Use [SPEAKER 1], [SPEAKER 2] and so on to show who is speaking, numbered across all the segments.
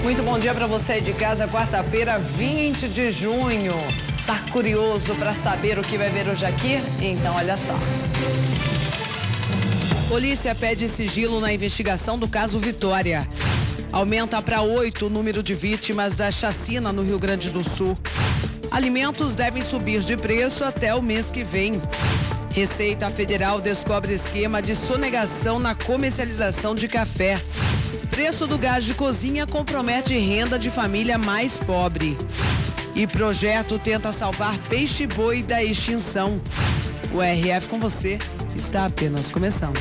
[SPEAKER 1] Muito bom dia para você de casa, quarta-feira, 20 de junho. Tá curioso para saber o que vai ver hoje aqui? Então, olha só. Polícia pede sigilo na investigação do caso Vitória. Aumenta para 8 o número de vítimas da chacina no Rio Grande do Sul. Alimentos devem subir de preço até o mês que vem. Receita Federal descobre esquema de sonegação na comercialização de café. Preço do gás de cozinha compromete renda de família mais pobre. E projeto tenta salvar peixe-boi da extinção. O RF com você está apenas começando.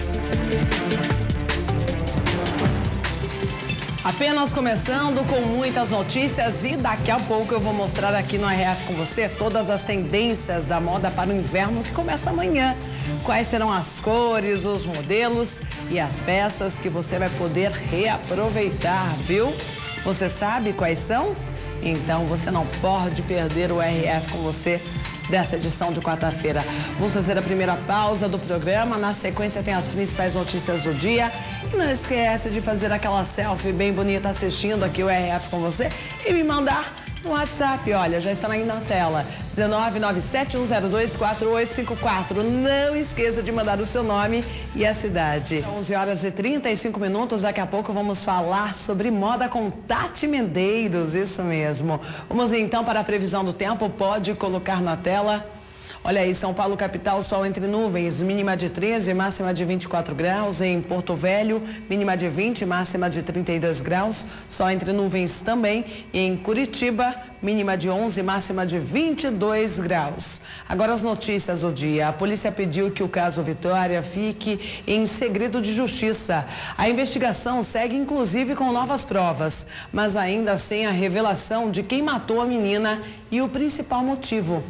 [SPEAKER 1] Apenas começando com muitas notícias e daqui a pouco eu vou mostrar aqui no RF com você todas as tendências da moda para o inverno que começa amanhã. Quais serão as cores, os modelos e as peças que você vai poder reaproveitar, viu? Você sabe quais são? Então você não pode perder o RF com você dessa edição de quarta-feira. Vamos fazer a primeira pausa do programa. Na sequência tem as principais notícias do dia. E não esquece de fazer aquela selfie bem bonita assistindo aqui o RF com você e me mandar no WhatsApp. Olha, já está aí na tela. 19971024854. Não esqueça de mandar o seu nome e a cidade. 11h35. Daqui a pouco vamos falar sobre moda com Tati Medeiros. Isso mesmo. Vamos então para a previsão do tempo. Pode colocar na tela. Olha aí, São Paulo capital, sol entre nuvens, mínima de 13, máxima de 24 graus. Em Porto Velho, mínima de 20, máxima de 32 graus. Sol entre nuvens também. E em Curitiba, mínima de 11, máxima de 22 graus. Agora as notícias do dia. A polícia pediu que o caso Vitória fique em segredo de justiça. A investigação segue inclusive com novas provas, mas ainda sem a revelação de quem matou a menina e o principal motivo.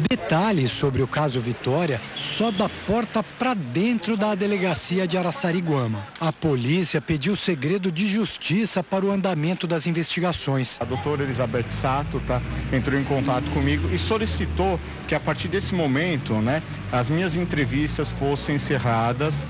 [SPEAKER 2] Detalhes sobre o caso Vitória só da porta para dentro da delegacia de Araçariguama. A polícia pediu segredo de justiça para o andamento das investigações.
[SPEAKER 3] A doutora Elizabeth Sato entrou em contato comigo e solicitou que a partir desse momento, as minhas entrevistas fossem encerradas,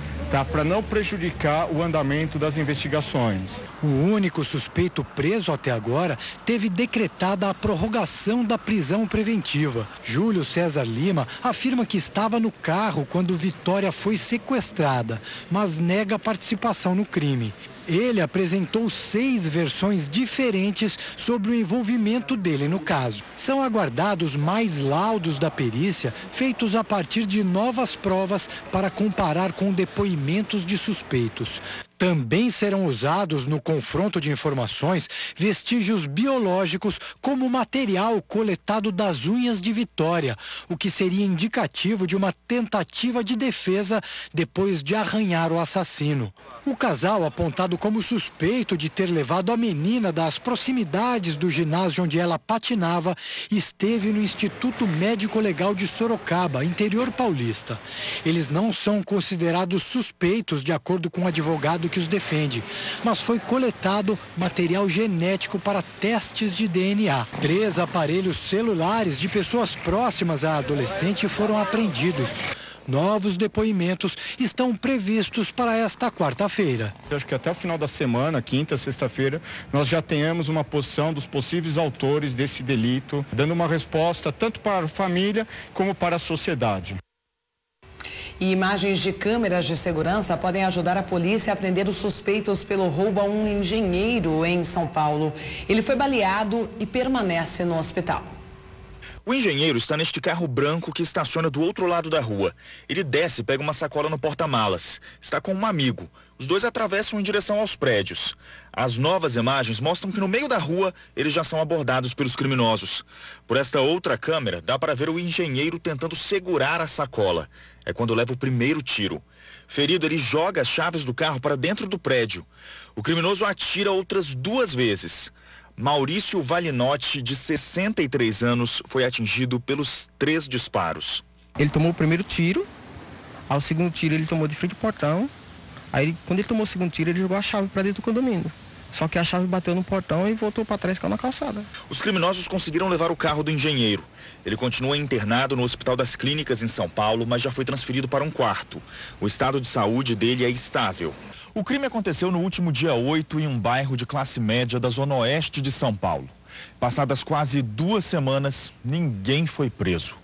[SPEAKER 3] para não prejudicar o andamento das investigações.
[SPEAKER 2] O único suspeito preso até agora teve decretada a prorrogação da prisão preventiva. Júlio César Lima afirma que estava no carro quando Vitória foi sequestrada, mas nega participação no crime. Ele apresentou 6 versões diferentes sobre o envolvimento dele no caso. São aguardados mais laudos da perícia, feitos a partir de novas provas para comparar com depoimentos de suspeitos. Também serão usados no confronto de informações vestígios biológicos como material coletado das unhas de Vitória, o que seria indicativo de uma tentativa de defesa depois de arranhar o assassino. O casal, apontado como suspeito de ter levado a menina das proximidades do ginásio onde ela patinava, esteve no Instituto Médico Legal de Sorocaba, interior paulista. Eles não são considerados suspeitos de acordo com o advogado que os defende, mas foi coletado material genético para testes de DNA. 3 aparelhos celulares de pessoas próximas à adolescente foram apreendidos. Novos depoimentos estão previstos para esta quarta-feira.
[SPEAKER 3] Eu acho que até o final da semana, quinta, sexta-feira, nós já tenhamos uma posição dos possíveis autores desse delito, dando uma resposta tanto para a família como para a sociedade.
[SPEAKER 1] E imagens de câmeras de segurança podem ajudar a polícia a prender os suspeitos pelo roubo a um engenheiro em São Paulo. Ele foi baleado e permanece no hospital.
[SPEAKER 4] O engenheiro está neste carro branco que estaciona do outro lado da rua. Ele desce e pega uma sacola no porta-malas. Está com um amigo. Os dois atravessam em direção aos prédios. As novas imagens mostram que no meio da rua eles já são abordados pelos criminosos. Por esta outra câmera, dá para ver o engenheiro tentando segurar a sacola. É quando leva o primeiro tiro. Ferido, ele joga as chaves do carro para dentro do prédio. O criminoso atira outras 2 vezes. Maurício Valinotti, de 63 anos, foi atingido pelos 3 disparos.
[SPEAKER 5] Ele tomou o primeiro tiro, ao segundo tiro ele tomou de frente ao portão, aí quando ele tomou o segundo tiro ele jogou a chave para dentro do condomínio. Só que a chave bateu no portão e voltou para trás, caiu na calçada.
[SPEAKER 4] Os criminosos conseguiram levar o carro do engenheiro. Ele continua internado no Hospital das Clínicas em São Paulo, mas já foi transferido para um quarto. O estado de saúde dele é estável. O crime aconteceu no último dia 8 em um bairro de classe média da zona oeste de São Paulo. Passadas quase 2 semanas, ninguém foi preso.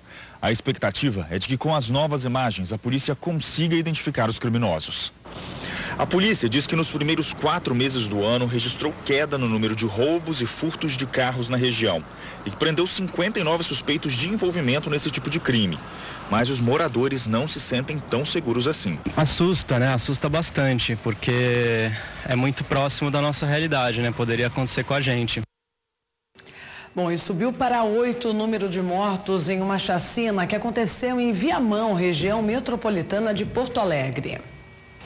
[SPEAKER 4] A expectativa é de que com as novas imagens a polícia consiga identificar os criminosos. A polícia diz que nos primeiros 4 meses do ano registrou queda no número de roubos e furtos de carros na região e que prendeu 59 suspeitos de envolvimento nesse tipo de crime. Mas os moradores não se sentem tão seguros assim.
[SPEAKER 5] Assusta, né? Assusta bastante, porque é muito próximo da nossa realidade, né? Poderia acontecer com a gente.
[SPEAKER 1] Bom, e subiu para 8 o número de mortos em uma chacina que aconteceu em Viamão, região metropolitana de Porto Alegre.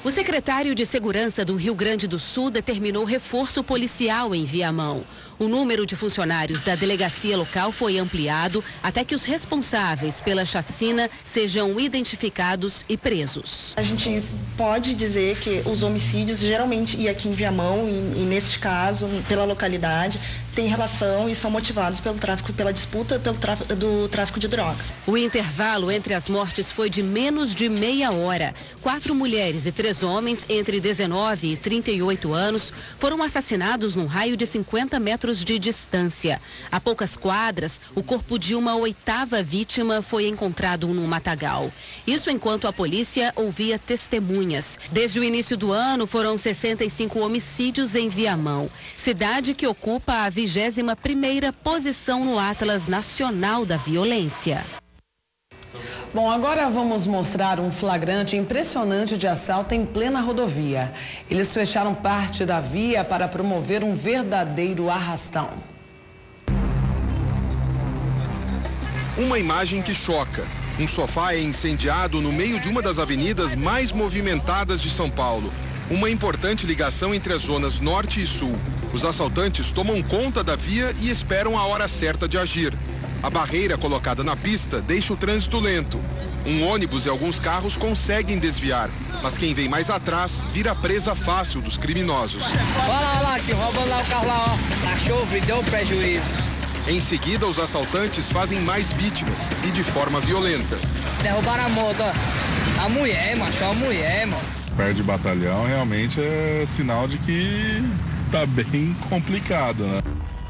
[SPEAKER 6] O secretário de Segurança do Rio Grande do Sul determinou reforço policial em Viamão. O número de funcionários da delegacia local foi ampliado até que os responsáveis pela chacina sejam identificados e presos.
[SPEAKER 7] A gente pode dizer que os homicídios geralmente, e aqui em Viamão, e neste caso, pela localidade, têm relação e são motivados pelo tráfico, pela disputa do tráfico de drogas.
[SPEAKER 6] O intervalo entre as mortes foi de menos de meia hora. 4 mulheres e 3 homens entre 19 e 38 anos foram assassinados num raio de 50 metros de distância. A poucas quadras, o corpo de uma 8ª vítima foi encontrado num matagal. Isso enquanto a polícia ouvia testemunhas. Desde o início do ano, foram 65 homicídios em Viamão, cidade que ocupa a 21ª posição no Atlas Nacional da Violência.
[SPEAKER 1] Bom, agora vamos mostrar um flagrante impressionante de assalto em plena rodovia. Eles fecharam parte da via para promover um verdadeiro arrastão.
[SPEAKER 8] Uma imagem que choca. Um sofá é incendiado no meio de uma das avenidas mais movimentadas de São Paulo. Uma importante ligação entre as zonas norte e sul. Os assaltantes tomam conta da via e esperam a hora certa de agir. A barreira colocada na pista deixa o trânsito lento. Um ônibus e alguns carros conseguem desviar, mas quem vem mais atrás vira presa fácil dos criminosos.
[SPEAKER 9] Olha lá, que roubando lá o carro lá, ó. Achou, deu prejuízo.
[SPEAKER 8] Em seguida, os assaltantes fazem mais vítimas e de forma violenta.
[SPEAKER 9] Derrubaram a moto, ó. A mulher, macho, a mulher, mano.
[SPEAKER 10] Perto de batalhão realmente é sinal de que tá bem complicado, né?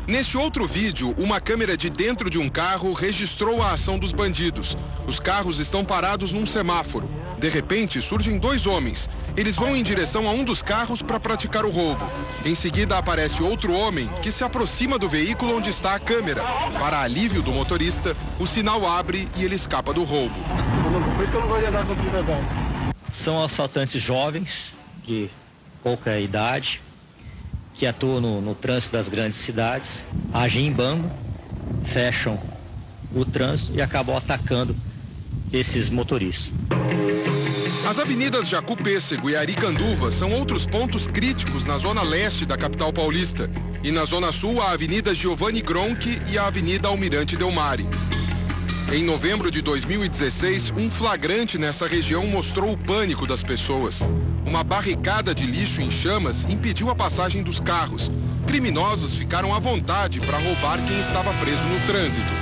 [SPEAKER 8] Neste outro vídeo, uma câmera de dentro de um carro registrou a ação dos bandidos. Os carros estão parados num semáforo. De repente, surgem 2 homens. Eles vão em direção a um dos carros para praticar o roubo. Em seguida, aparece outro homem que se aproxima do veículo onde está a câmera. Para alívio do motorista, o sinal abre e ele escapa do roubo.
[SPEAKER 11] Por isso que eu não vou andar com propriedade. São assaltantes jovens, de pouca idade, que atuam no trânsito das grandes cidades, agem em bando, fecham o trânsito e acabam atacando esses motoristas.
[SPEAKER 8] As avenidas Jacu Pêssego e Aricanduva são outros pontos críticos na zona leste da capital paulista. E na zona sul, a Avenida Giovanni Gronchi e a Avenida Almirante Delmari. Em novembro de 2016, um flagrante nessa região mostrou o pânico das pessoas. Uma barricada de lixo em chamas impediu a passagem dos carros. Criminosos ficaram à vontade para roubar quem estava preso no trânsito.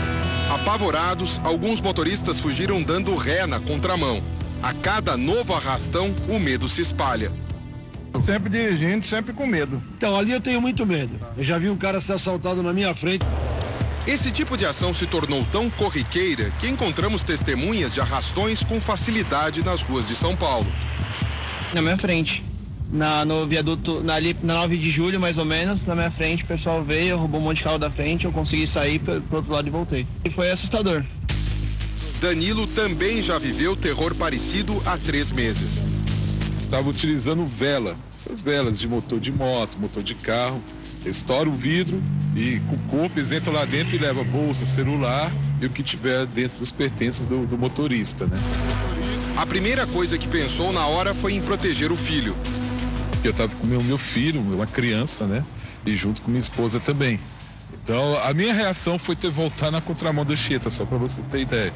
[SPEAKER 8] Apavorados, alguns motoristas fugiram dando ré na contramão. A cada novo arrastão, o medo se espalha.
[SPEAKER 10] Sempre dirigindo, sempre com medo.
[SPEAKER 12] Então, ali eu tenho muito medo. Eu já vi um cara ser assaltado na minha frente.
[SPEAKER 8] Esse tipo de ação se tornou tão corriqueira que encontramos testemunhas de arrastões com facilidade nas ruas de São Paulo.
[SPEAKER 5] Na minha frente, no viaduto, ali na 9 de julho, mais ou menos, na minha frente, o pessoal veio, roubou um monte de carro da frente, eu consegui sair pro outro lado e voltei. E foi assustador.
[SPEAKER 8] Danilo também já viveu terror parecido há 3 meses.
[SPEAKER 10] Estava utilizando vela, essas velas de motor de moto, motor de carro, estoura o vidro e com o corpo eles entram lá dentro e levam bolsa, celular e o que tiver dentro dos pertences do motorista, né?
[SPEAKER 8] A primeira coisa que pensou na hora foi em proteger o filho.
[SPEAKER 10] Eu estava com o meu filho, uma criança, né? E junto com minha esposa também. Então, a minha reação foi voltar na contramão da Anchieta, só para você ter ideia.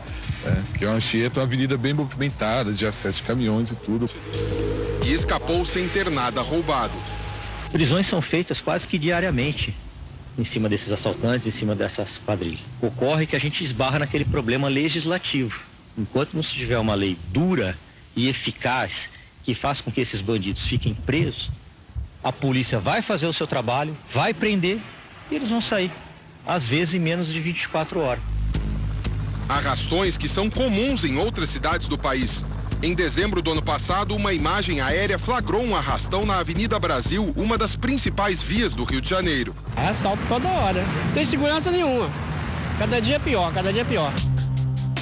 [SPEAKER 10] Que a Anchieta é uma avenida bem movimentada, de acesso de caminhões e tudo.
[SPEAKER 8] E escapou sem ter nada roubado.
[SPEAKER 11] prisões são feitas quase que diariamente em cima desses assaltantes, em cima dessas quadrilhas. Ocorre que a gente esbarra naquele problema legislativo. Enquanto não se tiver uma lei dura e eficaz que faça com que esses bandidos fiquem presos, a polícia vai fazer o seu trabalho, vai prender e eles vão sair, às vezes em menos de 24 horas.
[SPEAKER 8] Arrastões que são comuns em outras cidades do país. Em dezembro do ano passado, uma imagem aérea flagrou um arrastão na Avenida Brasil, uma das principais vias do Rio de Janeiro.
[SPEAKER 9] É assalto toda hora, não tem segurança nenhuma. Cada dia é pior, cada dia é pior.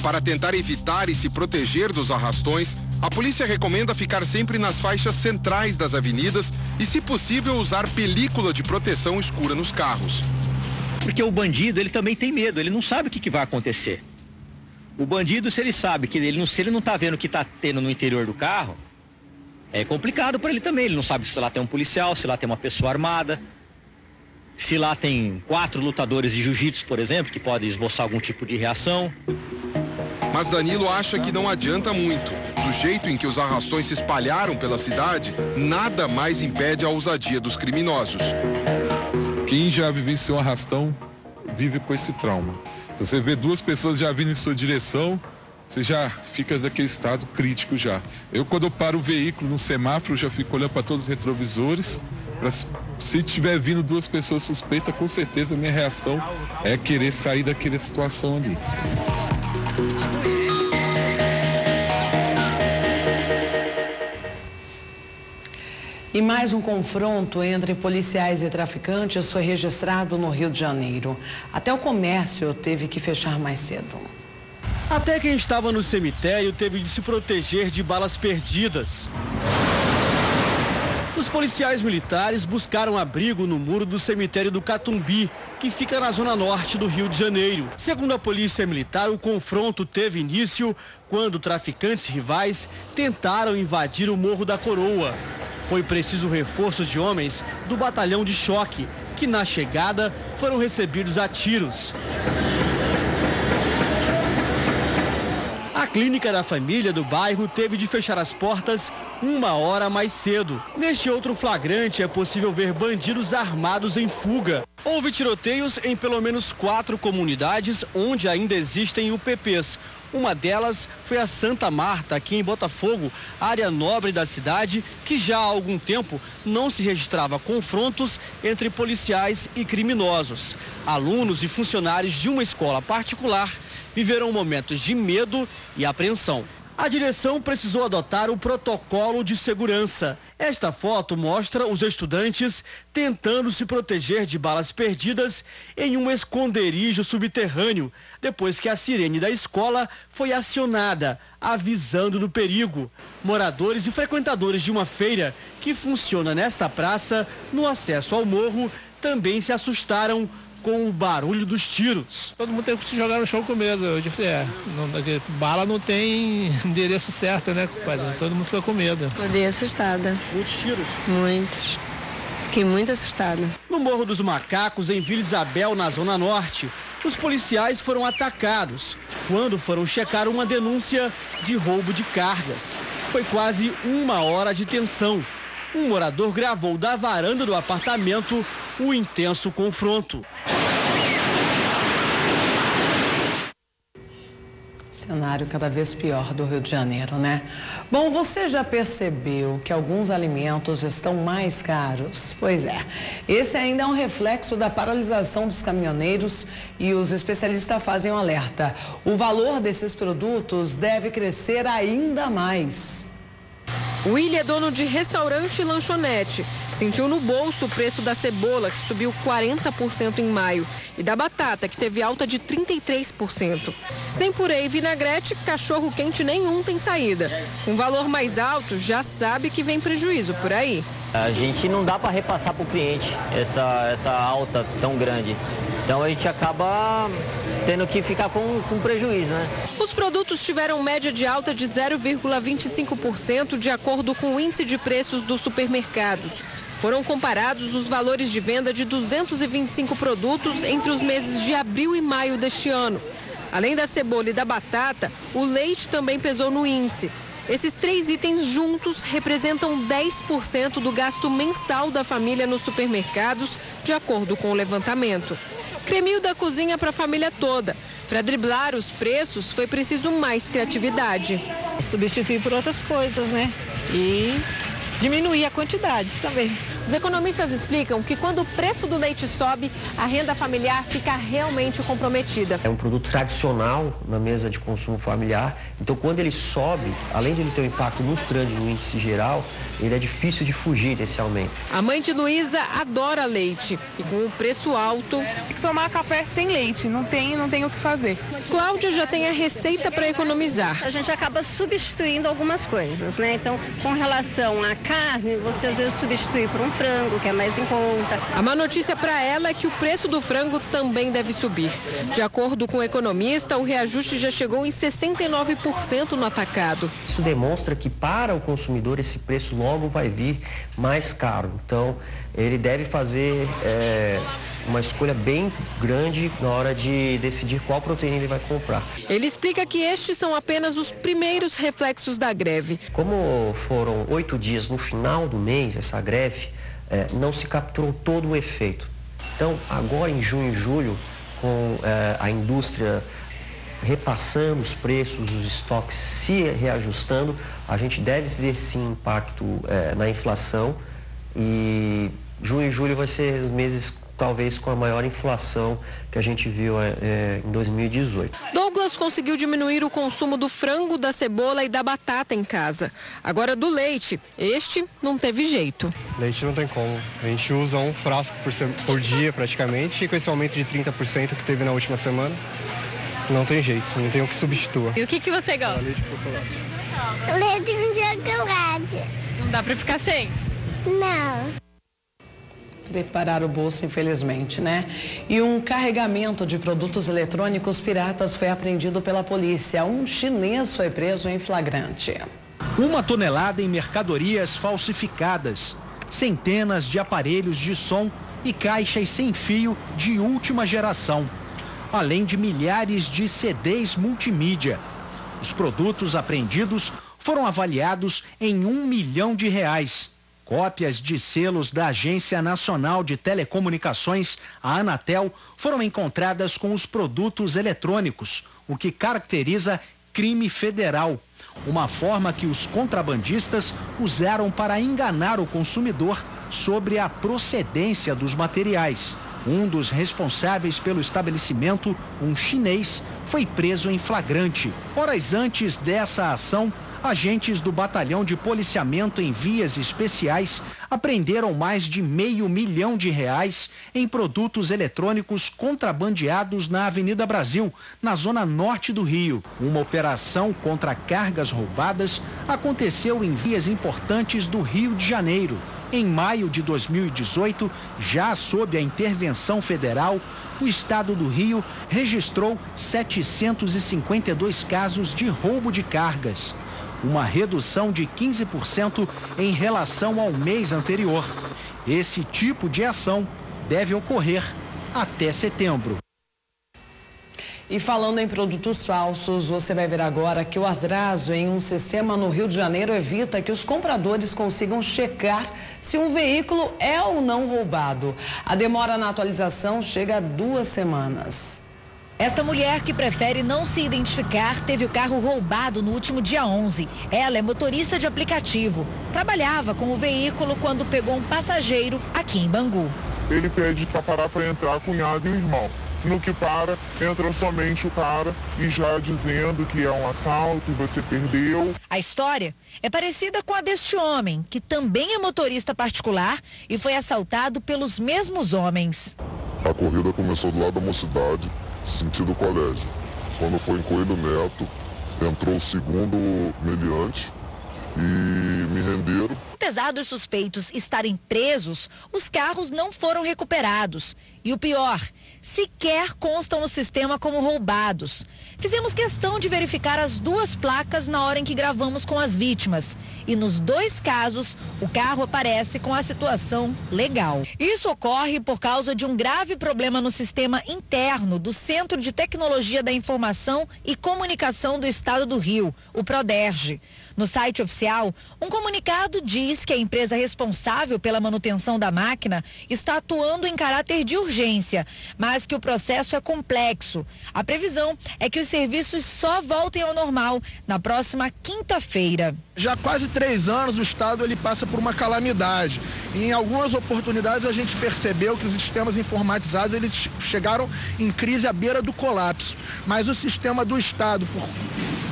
[SPEAKER 8] Para tentar evitar e se proteger dos arrastões, a polícia recomenda ficar sempre nas faixas centrais das avenidas e, se possível, usar película de proteção escura nos carros.
[SPEAKER 11] Porque o bandido, ele também tem medo, ele não sabe o que vai acontecer. O bandido, se ele sabe que se ele não está vendo o que está tendo no interior do carro, é complicado para ele também. Ele não sabe se lá tem um policial, se lá tem uma pessoa armada, se lá tem 4 lutadores de jiu-jitsu, por exemplo, que podem esboçar algum tipo de reação.
[SPEAKER 8] Mas Danilo acha que não adianta muito. Do jeito em que os arrastões se espalharam pela cidade, nada mais impede a ousadia dos criminosos.
[SPEAKER 10] Quem já vivenciou um arrastão vive com esse trauma. Se você vê 2 pessoas já vindo em sua direção, você já fica naquele estado crítico já. Eu, quando eu paro o veículo no semáforo, já fico olhando para todos os retrovisores. Se estiver vindo 2 pessoas suspeitas, com certeza a minha reação é querer sair daquela situação ali.
[SPEAKER 1] E mais um confronto entre policiais e traficantes foi registrado no Rio de Janeiro. Até o comércio teve que fechar mais cedo.
[SPEAKER 13] Até quem estava no cemitério teve de se proteger de balas perdidas. Os policiais militares buscaram abrigo no muro do cemitério do Catumbi, que fica na zona norte do Rio de Janeiro. Segundo a polícia militar, o confronto teve início quando traficantes rivais tentaram invadir o Morro da Coroa. Foi preciso reforço de homens do batalhão de choque, que na chegada foram recebidos a tiros. A clínica da família do bairro teve de fechar as portas 1 hora mais cedo. Neste outro flagrante é possível ver bandidos armados em fuga. Houve tiroteios em pelo menos 4 comunidades onde ainda existem UPPs. Uma delas foi a Santa Marta, aqui em Botafogo, área nobre da cidade, que já há algum tempo não se registrava confrontos entre policiais e criminosos. Alunos e funcionários de uma escola particular viveram momentos de medo e apreensão. A direção precisou adotar o protocolo de segurança. Esta foto mostra os estudantes tentando se proteger de balas perdidas em um esconderijo subterrâneo, depois que a sirene da escola foi acionada, avisando do perigo. Moradores e frequentadores de uma feira que funciona nesta praça, no acesso ao morro, também se assustaram com o barulho dos tiros.
[SPEAKER 14] Todo mundo tem que se jogar no chão com medo. Eu disse, bala não tem endereço certo, né, compadre? Todo mundo fica com medo.
[SPEAKER 15] Fiquei assustada.
[SPEAKER 13] Muitos tiros?
[SPEAKER 15] Muitos. Fiquei muito assustada.
[SPEAKER 13] No Morro dos Macacos, em Vila Isabel, na Zona Norte, os policiais foram atacados quando foram checar uma denúncia de roubo de cargas. Foi quase 1 hora de tensão. Um morador gravou da varanda do apartamento o intenso confronto.
[SPEAKER 1] Cenário cada vez pior do Rio de Janeiro, né? Bom, você já percebeu que alguns alimentos estão mais caros? Pois é, esse ainda é um reflexo da paralisação dos caminhoneiros e os especialistas fazem um alerta. O valor desses produtos deve crescer ainda mais.
[SPEAKER 16] O William é dono de restaurante e lanchonete. Sentiu no bolso o preço da cebola, que subiu 40% em maio, e da batata, que teve alta de 33%. Sem purê e vinagrete, cachorro-quente nenhum tem saída. Com valor mais alto, já sabe que vem prejuízo por aí.
[SPEAKER 17] A gente não dá para repassar para o cliente essa alta tão grande. Então a gente acaba tendo que ficar com prejuízo, né?
[SPEAKER 16] Os produtos tiveram média de alta de 0,25% de acordo com o índice de preços dos supermercados. Foram comparados os valores de venda de 225 produtos entre os meses de abril e maio deste ano. Além da cebola e da batata, o leite também pesou no índice. Esses 3 itens juntos representam 10% do gasto mensal da família nos supermercados, de acordo com o levantamento. Creminho da cozinha para a família toda. Para driblar os preços, foi preciso mais criatividade.
[SPEAKER 18] Substituir por outras coisas, né? E diminuir a quantidade também.
[SPEAKER 16] Os economistas explicam que quando o preço do leite sobe, a renda familiar fica realmente comprometida.
[SPEAKER 19] É um produto tradicional na mesa de consumo familiar, então quando ele sobe, além de ele ter um impacto muito grande no índice geral, ele é difícil de fugir desse aumento.
[SPEAKER 16] A mãe de Luísa adora leite e com o preço alto...
[SPEAKER 20] Tem que tomar café sem leite, não tem o que fazer.
[SPEAKER 16] Cláudia já tem a receita para economizar.
[SPEAKER 21] A gente acaba substituindo algumas coisas, né? Então, com relação à carne, você às vezes substitui por um frango, que é mais em conta.
[SPEAKER 16] A má notícia para ela é que o preço do frango também deve subir. De acordo com o economista, o reajuste já chegou em 69% no atacado.
[SPEAKER 19] Isso demonstra que para o consumidor esse preço logo vai vir mais caro. Então, ele deve fazer uma escolha bem grande na hora de decidir qual proteína ele vai comprar.
[SPEAKER 16] Ele explica que estes são apenas os primeiros reflexos da greve.
[SPEAKER 19] Como foram 8 dias no final do mês, essa greve, não se capturou todo o efeito. Então, agora em junho e julho, com a indústria repassando os preços, os estoques se reajustando, a gente deve ver sim impacto na inflação e junho e julho vai ser os meses talvez com a maior inflação que a gente viu em 2018.
[SPEAKER 16] Douglas conseguiu diminuir o consumo do frango, da cebola e da batata em casa. Agora do leite, este não teve jeito.
[SPEAKER 22] Leite não tem como. A gente usa um frasco por dia praticamente e com esse aumento de 30% que teve na última semana, não tem jeito, não tem o que substitua.
[SPEAKER 16] E o que você gosta?
[SPEAKER 22] Leite chocolate.
[SPEAKER 23] Leite de chocolate.
[SPEAKER 16] Não dá pra ficar sem?
[SPEAKER 23] Não.
[SPEAKER 1] Preparar o bolso, infelizmente, né? E um carregamento de produtos eletrônicos piratas foi apreendido pela polícia. Um chinês foi preso em flagrante.
[SPEAKER 24] 1 tonelada em mercadorias falsificadas, centenas de aparelhos de som e caixas sem fio de última geração, além de milhares de CDs multimídia. Os produtos apreendidos foram avaliados em R$ 1 milhão. Cópias de selos da Agência Nacional de Telecomunicações, a Anatel, foram encontradas com os produtos eletrônicos, o que caracteriza crime federal, uma forma que os contrabandistas usaram para enganar o consumidor sobre a procedência dos materiais. Um dos responsáveis pelo estabelecimento, um chinês, foi preso em flagrante. Horas antes dessa ação, agentes do Batalhão de Policiamento em Vias Especiais apreenderam mais de R$ 500 mil em produtos eletrônicos contrabandeados na Avenida Brasil, na zona norte do Rio. Uma operação contra cargas roubadas aconteceu em vias importantes do Rio de Janeiro. Em maio de 2018, já sob a intervenção federal, o estado do Rio registrou 752 casos de roubo de cargas, uma redução de 15% em relação ao mês anterior. Esse tipo de ação deve ocorrer até setembro.
[SPEAKER 1] E falando em produtos falsos, você vai ver agora que o atraso em um sistema no Rio de Janeiro evita que os compradores consigam checar se um veículo é ou não roubado. A demora na atualização chega a 2 semanas.
[SPEAKER 25] Esta mulher, que prefere não se identificar, teve o carro roubado no último dia 11. Ela é motorista de aplicativo. Trabalhava com o veículo quando pegou um passageiro aqui em Bangu.
[SPEAKER 26] Ele pede para parar para entrar a cunhada e o irmão. No que para, entra somente o cara e já dizendo que é um assalto e você perdeu.
[SPEAKER 25] A história é parecida com a deste homem, que também é motorista particular e foi assaltado pelos mesmos homens.
[SPEAKER 27] A corrida começou do lado da Mocidade, sentido colégio. Quando foi em Coelho Neto, entrou o segundo meliante e me renderam.
[SPEAKER 25] apesar dos suspeitos estarem presos, os carros não foram recuperados. E o pior, sequer constam no sistema como roubados. Fizemos questão de verificar as duas placas na hora em que gravamos com as vítimas. E nos dois casos, o carro aparece com a situação legal. Isso ocorre por causa de um grave problema no sistema interno do Centro de Tecnologia da Informação e Comunicação do Estado do Rio, o Proderj. No site oficial, um comunicado diz que a empresa responsável pela manutenção da máquina está atuando em caráter de urgência, mas que o processo é complexo. A previsão é que os serviços só voltem ao normal na próxima quinta-feira.
[SPEAKER 2] Já há quase 3 anos o Estado ele passa por uma calamidade. E em algumas oportunidades a gente percebeu que os sistemas informatizados eles chegaram em crise à beira do colapso. Mas o sistema do Estado,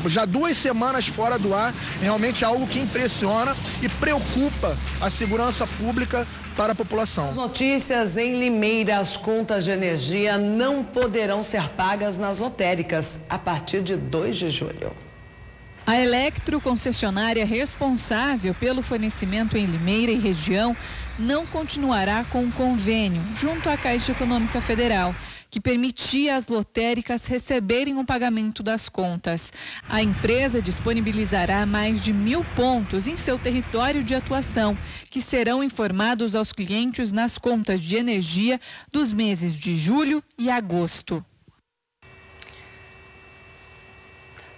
[SPEAKER 2] por já 2 semanas fora do ar, realmente é algo que impressiona e preocupa a segurança pública para a população.
[SPEAKER 1] As notícias em Limeira, as contas de energia não poderão ser pagas nas lotéricas a partir de 2 de julho.
[SPEAKER 3] A Electro, concessionária responsável pelo fornecimento em Limeira e região, não continuará com um convênio junto à Caixa Econômica Federal, que permitia às lotéricas receberem o pagamento das contas. A empresa disponibilizará mais de 1.000 pontos em seu território de atuação, que serão informados aos clientes nas contas de energia dos meses de julho e agosto.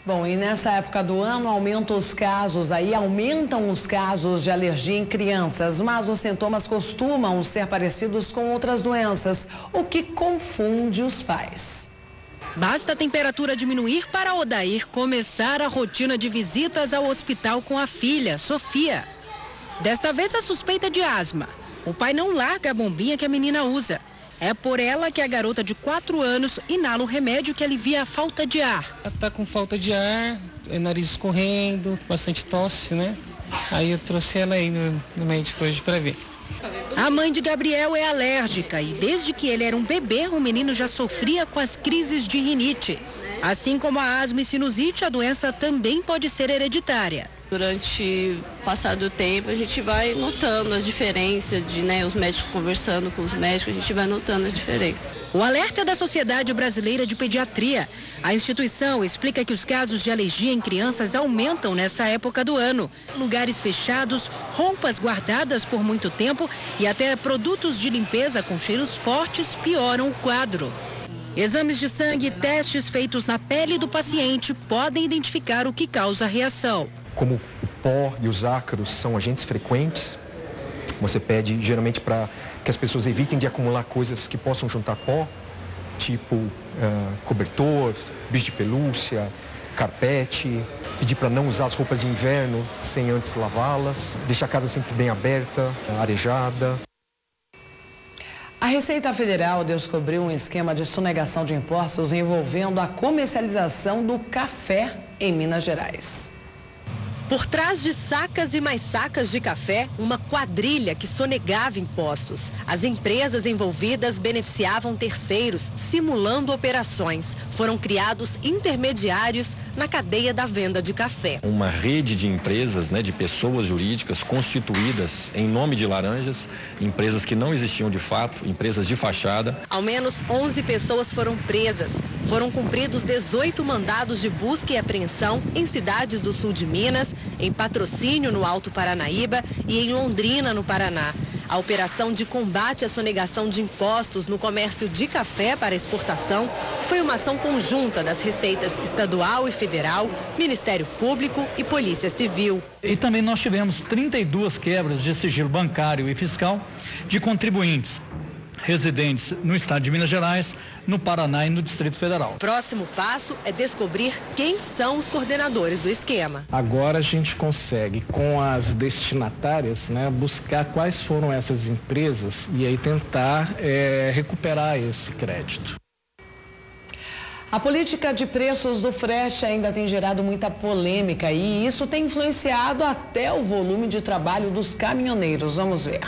[SPEAKER 1] Bom, e nessa época do ano aumentam os casos de alergia em crianças, mas os sintomas costumam ser parecidos com outras doenças, o que confunde os pais.
[SPEAKER 4] Basta a temperatura diminuir para Odair começar a rotina de visitas ao hospital com a filha, Sofia. Desta vez a suspeita de asma. O pai não larga a bombinha que a menina usa. É por ela que a garota de 4 anos inala o remédio que alivia a falta de ar.
[SPEAKER 9] Ela tá com falta de ar, nariz escorrendo, bastante tosse, né? Aí eu trouxe ela aí no médico hoje para ver.
[SPEAKER 4] A mãe de Gabriel é alérgica e desde que ele era um bebê, o menino já sofria com as crises de rinite. Assim como a asma e sinusite, a doença também pode ser hereditária.
[SPEAKER 5] Durante o passar do tempo, a gente vai notando as diferenças os médicos conversando com os médicos, a gente vai notando as diferenças.
[SPEAKER 4] O alerta é da Sociedade Brasileira de Pediatria. A instituição explica que os casos de alergia em crianças aumentam nessa época do ano. Lugares fechados, roupas guardadas por muito tempo e até produtos de limpeza com cheiros fortes pioram o quadro. Exames de sangue e testes feitos na pele do paciente podem identificar o que causa a reação.
[SPEAKER 6] Como o pó e os ácaros são agentes frequentes, você pede geralmente para que as pessoas evitem de acumular coisas que possam juntar pó, tipo cobertor, bicho de pelúcia, carpete, pedir para não usar as roupas de inverno sem antes lavá-las, deixar a casa sempre bem aberta, arejada.
[SPEAKER 1] A Receita Federal descobriu um esquema de sonegação de impostos envolvendo a comercialização do café em Minas Gerais.
[SPEAKER 16] Por trás de sacas e mais sacas de café, uma quadrilha que sonegava impostos. As empresas envolvidas beneficiavam terceiros, simulando operações. Foram criados intermediários na cadeia da venda de café.
[SPEAKER 7] Uma rede de empresas, de pessoas jurídicas constituídas em nome de laranjas, empresas que não existiam de fato, empresas de fachada.
[SPEAKER 16] Ao menos 11 pessoas foram presas. Foram cumpridos 18 mandados de busca e apreensão em cidades do sul de Minas, em Patrocínio, no Alto Paranaíba, e em Londrina, no Paraná. A operação de combate à sonegação de impostos no comércio de café para exportação foi uma ação conjunta das Receitas Estadual e Federal, Ministério Público e Polícia Civil.
[SPEAKER 12] E também nós tivemos 32 quebras de sigilo bancário e fiscal de contribuintes residentes no estado de Minas Gerais, no Paraná e no Distrito Federal.
[SPEAKER 16] O próximo passo é descobrir quem são os coordenadores do esquema.
[SPEAKER 28] Agora a gente consegue, com as destinatárias, buscar quais foram essas empresas e aí tentar recuperar esse crédito.
[SPEAKER 1] A política de preços do frete ainda tem gerado muita polêmica e isso tem influenciado até o volume de trabalho dos caminhoneiros. Vamos ver.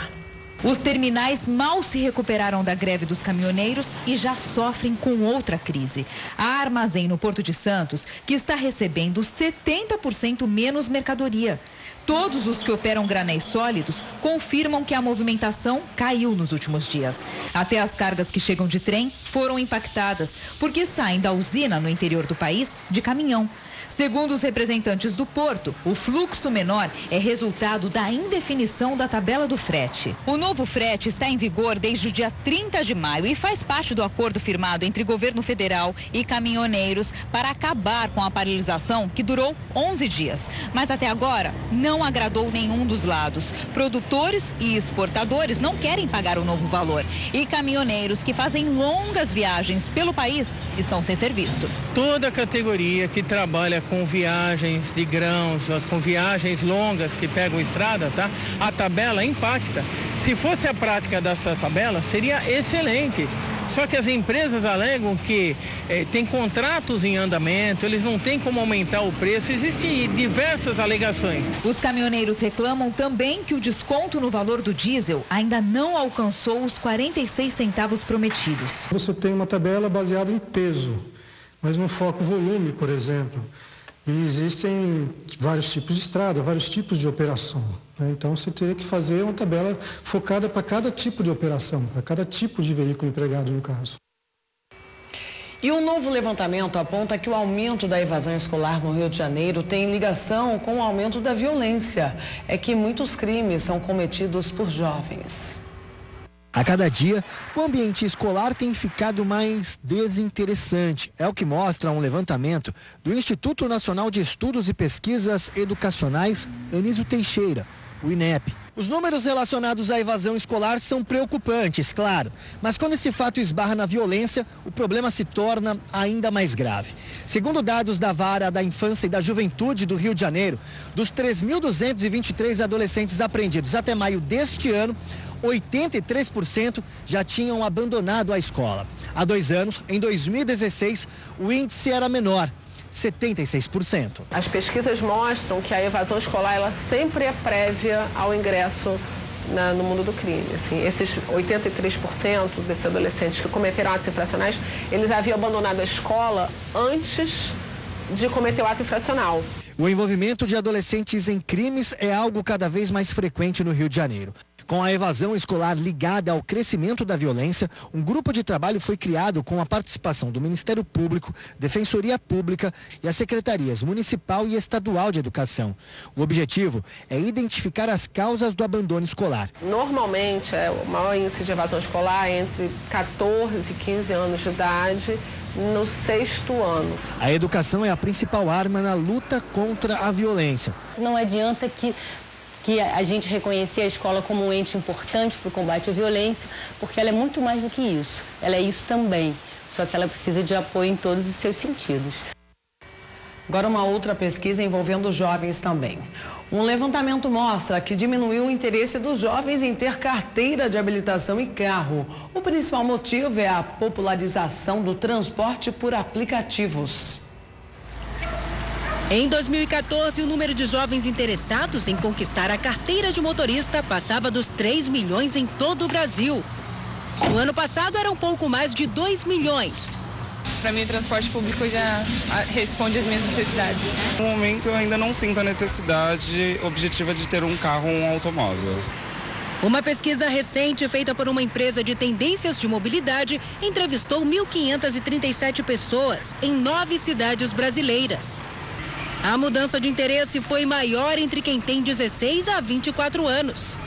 [SPEAKER 25] Os terminais mal se recuperaram da greve dos caminhoneiros e já sofrem com outra crise. A Armazém no Porto de Santos, que está recebendo 70% menos mercadoria. Todos os que operam granéis sólidos confirmam que a movimentação caiu nos últimos dias. Até as cargas que chegam de trem foram impactadas, porque saem da usina no interior do país de caminhão. Segundo os representantes do porto, o fluxo menor é resultado da indefinição da tabela do frete. O novo frete está em vigor desde o dia 30 de maio e faz parte do acordo firmado entre governo federal e caminhoneiros para acabar com a paralisação que durou 11 dias. Mas até agora não agradou nenhum dos lados. Produtores e exportadores não querem pagar o novo valor e caminhoneiros que fazem longas viagens pelo país estão sem serviço.
[SPEAKER 9] Toda a categoria que trabalha com viagens de grãos, com viagens longas que pegam estrada, tá? A tabela impacta. Se fosse a prática dessa tabela, seria excelente. Só que as empresas alegam que tem contratos em andamento, eles não têm como aumentar o preço, existem diversas alegações.
[SPEAKER 25] Os caminhoneiros reclamam também que o desconto no valor do diesel ainda não alcançou os 46 centavos prometidos.
[SPEAKER 8] Você tem uma tabela baseada em peso, mas não foca o volume, por exemplo. E existem vários tipos de estrada, vários tipos de operação. Então, você teria que fazer uma tabela focada para cada tipo de operação, para cada tipo de veículo empregado, no caso.
[SPEAKER 1] E um novo levantamento aponta que o aumento da evasão escolar no Rio de Janeiro tem ligação com o aumento da violência. É que muitos crimes são cometidos por jovens.
[SPEAKER 10] A cada dia, o ambiente escolar tem ficado mais desinteressante. É o que mostra um levantamento do Instituto Nacional de Estudos e Pesquisas Educacionais, Anísio Teixeira, o INEP. Os números relacionados à evasão escolar são preocupantes, claro. Mas quando esse fato esbarra na violência, o problema se torna ainda mais grave. Segundo dados da Vara da Infância e da Juventude do Rio de Janeiro, dos 3.223 adolescentes apreendidos até maio deste ano, 83% já tinham abandonado a escola. Há 2 anos, em 2016, o índice era menor, 76%.
[SPEAKER 16] As pesquisas mostram que a evasão escolar ela sempre é prévia ao ingresso no mundo do crime. Assim, esses 83% desses adolescentes que cometeram atos infracionais, eles haviam abandonado a escola antes de cometer o ato infracional.
[SPEAKER 10] O envolvimento de adolescentes em crimes é algo cada vez mais frequente no Rio de Janeiro. Com a evasão escolar ligada ao crescimento da violência, um grupo de trabalho foi criado com a participação do Ministério Público, Defensoria Pública e as Secretarias Municipal e Estadual de Educação. O objetivo é identificar as causas do abandono escolar.
[SPEAKER 16] Normalmente, o maior índice de evasão escolar é entre 14 e 15 anos de idade, no 6º ano.
[SPEAKER 10] A educação é a principal arma na luta contra a violência.
[SPEAKER 11] Não adianta que a gente reconhecer a escola como um ente importante para o combate à violência, porque ela é muito mais do que isso. Ela é isso também, só que ela precisa de apoio em todos os seus sentidos.
[SPEAKER 1] Agora uma outra pesquisa envolvendo jovens também. Um levantamento mostra que diminuiu o interesse dos jovens em ter carteira de habilitação e carro. O principal motivo é a popularização do transporte por aplicativos.
[SPEAKER 4] Em 2014, o número de jovens interessados em conquistar a carteira de motorista passava dos 3 milhões em todo o Brasil. No ano passado, era um pouco mais de 2 milhões.
[SPEAKER 20] Para mim, o transporte público já responde às minhas necessidades.
[SPEAKER 13] No momento, eu ainda não sinto a necessidade objetiva de ter um carro ou um automóvel.
[SPEAKER 4] Uma pesquisa recente feita por uma empresa de tendências de mobilidade entrevistou 1.537 pessoas em 9 cidades brasileiras. A mudança de interesse foi maior entre quem tem 16 a 24 anos.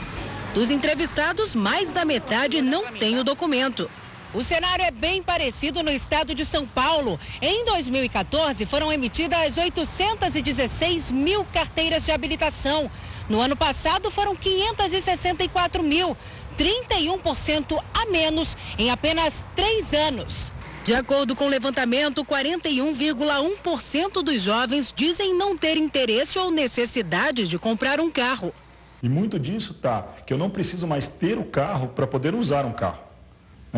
[SPEAKER 4] Dos entrevistados, mais da metade não tem o documento. O cenário é bem parecido no estado de São Paulo. Em 2014, foram emitidas 816 mil carteiras de habilitação. No ano passado, foram 564 mil, 31% a menos em apenas 3 anos. De acordo com o levantamento, 41,1% dos jovens dizem não ter interesse ou necessidade de comprar um carro.
[SPEAKER 14] E muito disso que eu não preciso mais ter o carro para poder usar um carro.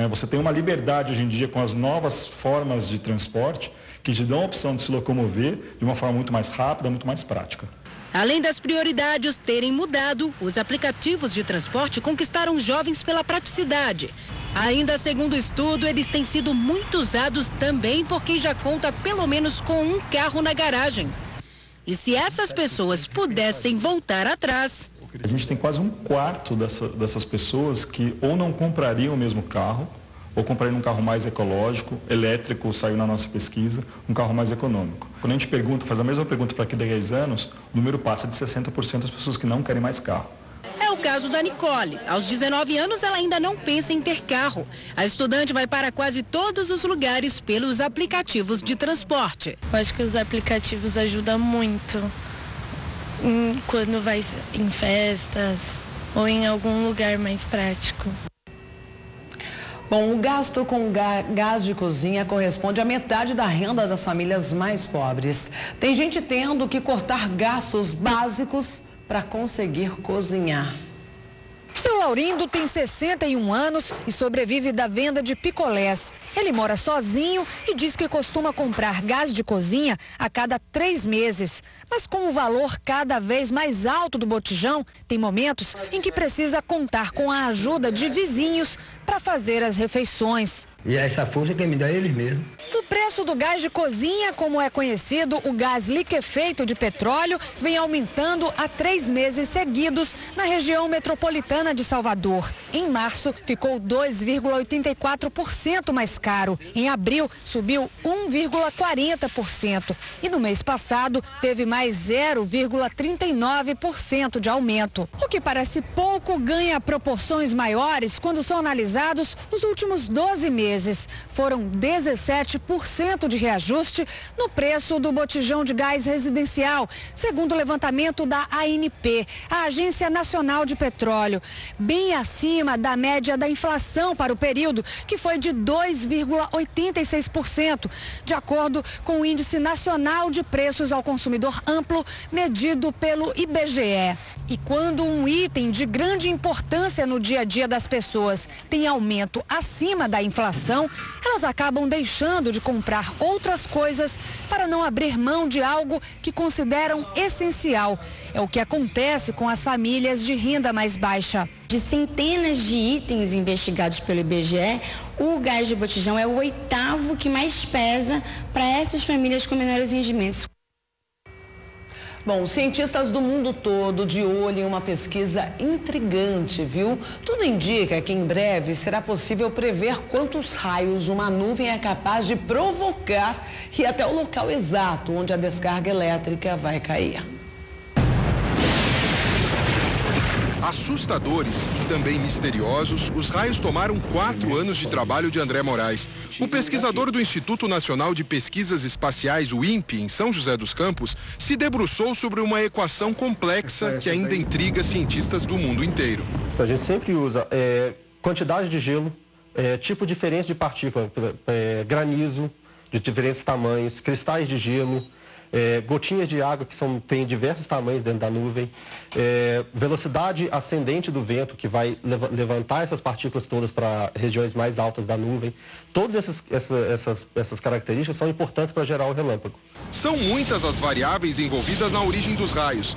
[SPEAKER 14] Você tem uma liberdade hoje em dia com as novas formas de transporte que te dão a opção de se locomover de uma forma muito mais rápida, muito mais prática.
[SPEAKER 4] Além das prioridades terem mudado, os aplicativos de transporte conquistaram jovens pela praticidade. Ainda segundo o estudo, eles têm sido muito usados também por quem já conta pelo menos com um carro na garagem. E se essas pessoas pudessem voltar atrás...
[SPEAKER 14] A gente tem quase 1/4 dessas pessoas que ou não comprariam o mesmo carro, ou comprariam um carro mais ecológico, elétrico, saiu na nossa pesquisa, um carro mais econômico. Quando a gente faz a mesma pergunta para aqui 10 anos, o número passa de 60% das pessoas que não querem mais carro.
[SPEAKER 4] É o caso da Nicole. Aos 19 anos, ela ainda não pensa em ter carro. A estudante vai para quase todos os lugares pelos aplicativos de transporte.
[SPEAKER 5] Eu acho que os aplicativos ajudam muito quando vai em festas ou em algum lugar mais prático.
[SPEAKER 1] Bom, o gasto com gás de cozinha corresponde à metade da renda das famílias mais pobres. Tem gente tendo que cortar gastos básicos para conseguir cozinhar.
[SPEAKER 25] Seu Laurindo tem 61 anos e sobrevive da venda de picolés. Ele mora sozinho e diz que costuma comprar gás de cozinha a cada 3 meses. Mas com o valor cada vez mais alto do botijão, tem momentos em que precisa contar com a ajuda de vizinhos para fazer as refeições.
[SPEAKER 15] E essa força quem me dá é eles mesmos.
[SPEAKER 25] O preço do gás de cozinha, como é conhecido, o gás liquefeito de petróleo, vem aumentando há 3 meses seguidos na região metropolitana de Salvador. Em março, ficou 2,84% mais caro. Em abril, subiu 1,40%. E no mês passado, teve mais 0,39% de aumento. O que parece pouco ganha proporções maiores quando são analisados os últimos 12 meses. Foram 17% de reajuste no preço do botijão de gás residencial, segundo o levantamento da ANP, a Agência Nacional de Petróleo, bem acima da média da inflação para o período, que foi de 2,86%, de acordo com o Índice Nacional de Preços ao Consumidor Amplo, medido pelo IBGE. E quando um item de grande importância no dia a dia das pessoas tem aumento acima da inflação, elas acabam deixando de comprar outras coisas para não abrir mão de algo que consideram essencial. É o que acontece com as famílias de renda mais baixa.
[SPEAKER 17] De centenas de itens investigados pelo IBGE, o gás de botijão é o 8º que mais pesa para essas famílias com menores rendimentos.
[SPEAKER 1] Bom, cientistas do mundo todo de olho em uma pesquisa intrigante, viu? Tudo indica que em breve será possível prever quantos raios uma nuvem é capaz de provocar e até o local exato onde a descarga elétrica vai cair.
[SPEAKER 18] Assustadores e também misteriosos, os raios tomaram 4 anos de trabalho de André Moraes. O pesquisador do Instituto Nacional de Pesquisas Espaciais, o INPE, em São José dos Campos, se debruçou sobre uma equação complexa que ainda intriga cientistas do mundo inteiro.
[SPEAKER 19] A gente sempre usa quantidade de gelo, tipo diferente de partícula, granizo de diferentes tamanhos, cristais de gelo, gotinhas de água que tem diversos tamanhos dentro da nuvem, velocidade ascendente do vento que vai levantar essas partículas todas para regiões mais altas da nuvem. Todas essas características são importantes para gerar o relâmpago.
[SPEAKER 18] São muitas as variáveis envolvidas na origem dos raios.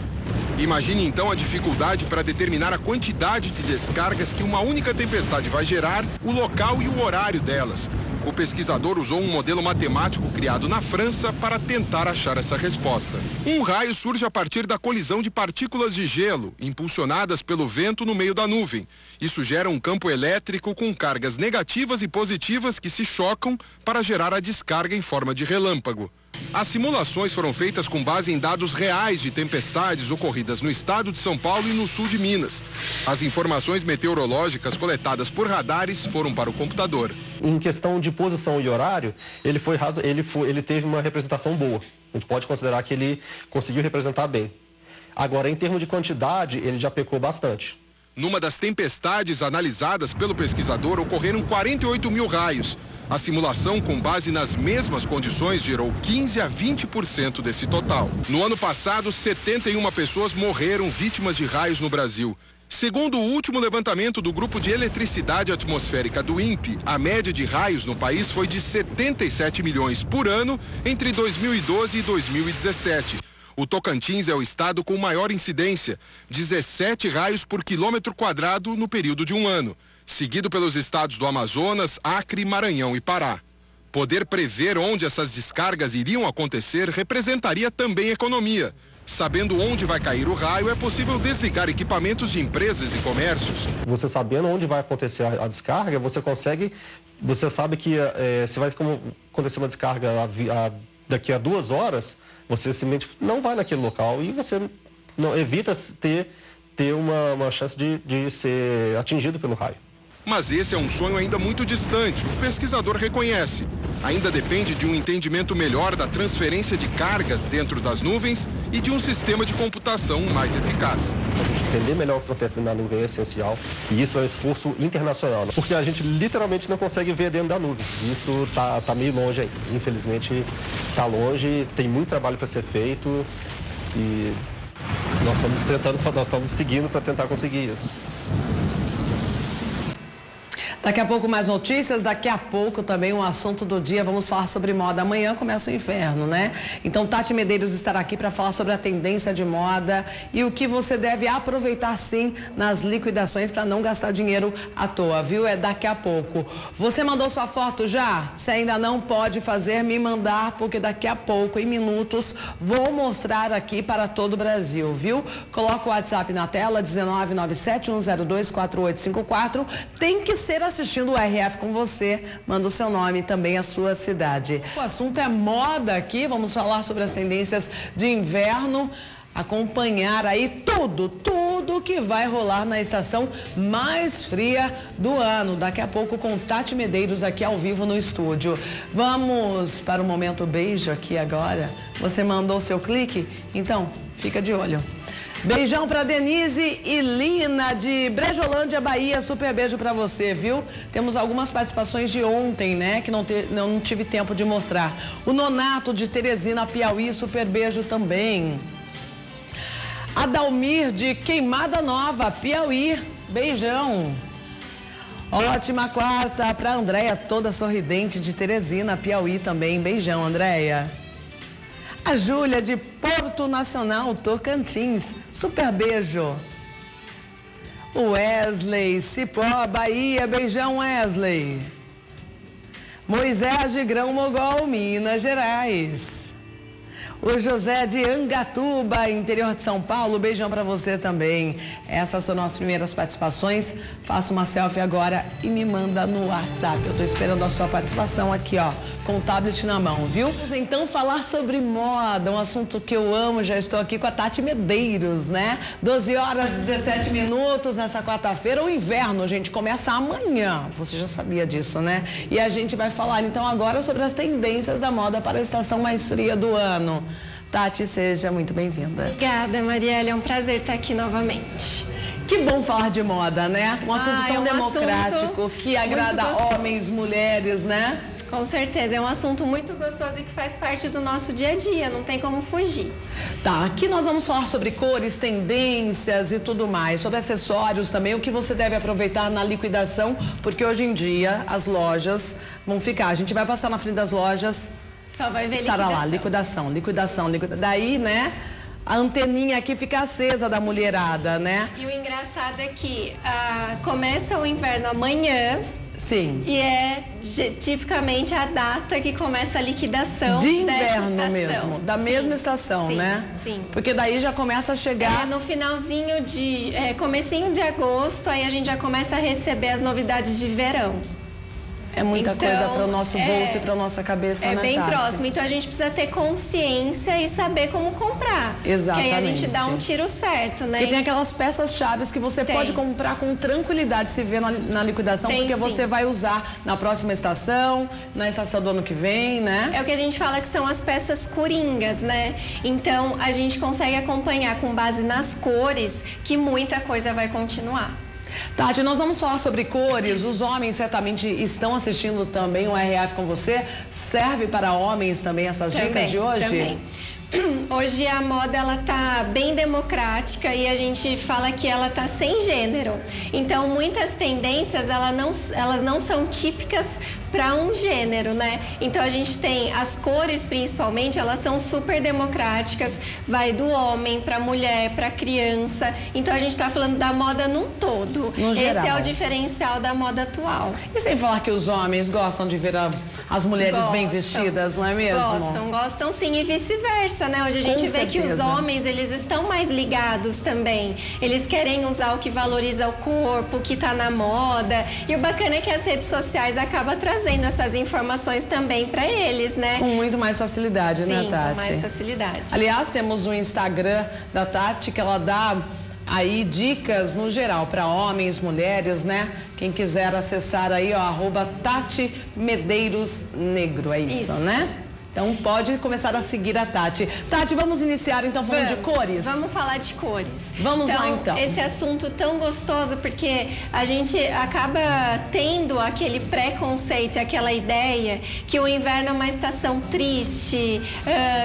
[SPEAKER 18] Imagine então a dificuldade para determinar a quantidade de descargas que uma única tempestade vai gerar, o local e o horário delas. O pesquisador usou um modelo matemático criado na França para tentar achar essa resposta. Um raio surge a partir da colisão de partículas de gelo, impulsionadas pelo vento no meio da nuvem. Isso gera um campo elétrico com cargas negativas e positivas que se chocam para gerar a descarga em forma de relâmpago. As simulações foram feitas com base em dados reais de tempestades ocorridas no estado de São Paulo e no sul de Minas. As informações meteorológicas coletadas por radares foram para o computador.
[SPEAKER 19] Em questão de posição e horário, ele teve uma representação boa. A gente pode considerar que ele conseguiu representar bem. Agora, em termos de quantidade, ele já pecou bastante.
[SPEAKER 18] Numa das tempestades analisadas pelo pesquisador, ocorreram 48 mil raios. A simulação, com base nas mesmas condições, gerou 15 a 20% desse total. No ano passado, 71 pessoas morreram vítimas de raios no Brasil. Segundo o último levantamento do Grupo de Eletricidade Atmosférica do INPE, a média de raios no país foi de 77 milhões por ano entre 2012 e 2017. O Tocantins é o estado com maior incidência, 17 raios por quilômetro quadrado no período de um ano, seguido pelos estados do Amazonas, Acre, Maranhão e Pará. Poder prever onde essas descargas iriam acontecer representaria também economia. Sabendo onde vai cair o raio, é possível desligar equipamentos de empresas e comércios.
[SPEAKER 19] Você sabendo onde vai acontecer a descarga, você sabe que se vai acontecer uma descarga daqui a 2 horas, você simplesmente não vai naquele local e você não evita ter uma chance de ser atingido pelo raio.
[SPEAKER 18] Mas esse é um sonho ainda muito distante, o pesquisador reconhece. Ainda depende de um entendimento melhor da transferência de cargas dentro das nuvens e de um sistema de computação mais eficaz.
[SPEAKER 19] A gente entender melhor o que acontece na nuvem é essencial e isso é um esforço internacional, porque a gente literalmente não consegue ver dentro da nuvem. Isso tá meio longe aí. Infelizmente está longe, tem muito trabalho para ser feito e nós estamos seguindo para tentar conseguir isso.
[SPEAKER 1] Daqui a pouco mais notícias, daqui a pouco também um assunto do dia, vamos falar sobre moda. Amanhã começa o inverno, né? Então Tati Medeiros estará aqui para falar sobre a tendência de moda e o que você deve aproveitar sim nas liquidações para não gastar dinheiro à toa, viu? É daqui a pouco. Você mandou sua foto já? Se ainda não pode fazer, me mandar, porque daqui a pouco, em minutos, vou mostrar aqui para todo o Brasil, viu? Coloca o WhatsApp na tela, 19971024854. Tem que ser assistindo o RF com você, manda o seu nome e também a sua cidade. O assunto é moda aqui, vamos falar sobre as tendências de inverno, acompanhar aí tudo que vai rolar na estação mais fria do ano. Daqui a pouco com Tati Medeiros aqui ao vivo no estúdio. Vamos para o momento beijo aqui agora. Você mandou o seu clique? Então, fica de olho. Beijão pra Denise e Lina de Brejolândia, Bahia. Super beijo pra você, viu? Temos algumas participações de ontem, né? Que não tive tempo de mostrar. O Nonato de Teresina, Piauí. Super beijo também. Adalmir de Queimada Nova, Piauí. Beijão. Ótima quarta pra Andréia, toda sorridente de Teresina, Piauí também. Beijão, Andréia. A Júlia de Porto Nacional, Tocantins. Super beijo. Wesley, Cipó, Bahia. Beijão, Wesley. Moisés de Grão Mogol, Minas Gerais. O José de Angatuba, interior de São Paulo. Beijão pra você também. Essas são as primeiras participações. Faça uma selfie agora e me manda no WhatsApp. Eu tô esperando a sua participação aqui, ó, com o tablet na mão, viu? Vamos então falar sobre moda, um assunto que eu amo. Já estou aqui com a Tati Medeiros, né? 12 horas e 17 minutos nessa quarta-feira. O inverno, gente, começa amanhã. Você já sabia disso, né? E a gente vai falar então agora sobre as tendências da moda para a estação mais fria do ano. Tati, seja muito bem-vinda.
[SPEAKER 2] Obrigada, Marielle. É um prazer estar aqui novamente.
[SPEAKER 1] Que bom falar de moda, né? Um assunto tão democrático, que agrada homens, mulheres, né?
[SPEAKER 2] Com certeza, é um assunto muito gostoso e que faz parte do nosso dia a dia, não tem como fugir.
[SPEAKER 1] Tá, aqui nós vamos falar sobre cores, tendências e tudo mais, sobre acessórios também, o que você deve aproveitar na liquidação, porque hoje em dia as lojas vão ficar, a gente vai passar na frente das lojas,
[SPEAKER 2] só vai ver
[SPEAKER 1] estará lá, liquidação. Daí, né, a anteninha aqui fica acesa da mulherada, né?
[SPEAKER 2] E o engraçado é que começa o inverno amanhã.
[SPEAKER 1] Sim.
[SPEAKER 2] E é tipicamente a data que começa a liquidação
[SPEAKER 1] de inverno mesmo, da mesma estação, né?
[SPEAKER 2] Sim.
[SPEAKER 1] Porque daí já começa a chegar...
[SPEAKER 2] no finalzinho de... comecinho de agosto, aí a gente já começa a receber as novidades de verão.
[SPEAKER 1] É muita coisa para o nosso bolso e para a nossa cabeça, né,
[SPEAKER 2] É bem
[SPEAKER 1] Tati?
[SPEAKER 2] próximo, então a gente precisa ter consciência e saber como comprar.
[SPEAKER 1] Exatamente.
[SPEAKER 2] Que aí a gente dá um tiro certo, né?
[SPEAKER 1] Porque tem aquelas peças-chave que você pode comprar com tranquilidade se vê na liquidação, porque você vai usar na próxima estação, na estação do ano que vem, né?
[SPEAKER 2] É o que a gente fala que são as peças coringas, né? Então a gente consegue acompanhar com base nas cores que muita coisa vai continuar.
[SPEAKER 1] Tati, nós vamos falar sobre cores. Os homens certamente estão assistindo também o RF com você. Serve para homens também essas dicas de hoje?
[SPEAKER 2] Também. Hoje a moda ela tá bem democrática e a gente fala que ela tá sem gênero. Então muitas tendências elas não são típicas para um gênero, né? Então a gente tem as cores, principalmente, elas são super democráticas, vai do homem para mulher, para criança. Então a gente tá falando da moda num todo. Esse é o diferencial da moda atual.
[SPEAKER 1] E sem falar que os homens gostam de ver as mulheres bem vestidas, não é mesmo?
[SPEAKER 2] Gostam sim, e vice-versa, né? Hoje a gente vê que os homens, eles estão mais ligados também. Eles querem usar o que valoriza o corpo, o que tá na moda. E o bacana é que as redes sociais acabam trazendo essas informações também para eles, né?
[SPEAKER 1] Com muito mais facilidade, né, Tati?
[SPEAKER 2] Com mais facilidade.
[SPEAKER 1] Aliás, temos um Instagram da Tati que ela dá aí dicas no geral para homens, mulheres, né? Quem quiser acessar aí, ó, @TatiMedeirosNegro, é isso, né? Então pode começar a seguir a Tati. Tati, vamos iniciar então falando de cores?
[SPEAKER 2] Vamos falar de cores.
[SPEAKER 1] Vamos lá então.
[SPEAKER 2] Esse assunto tão gostoso, porque a gente acaba tendo aquele preconceito, aquela ideia que o inverno é uma estação triste,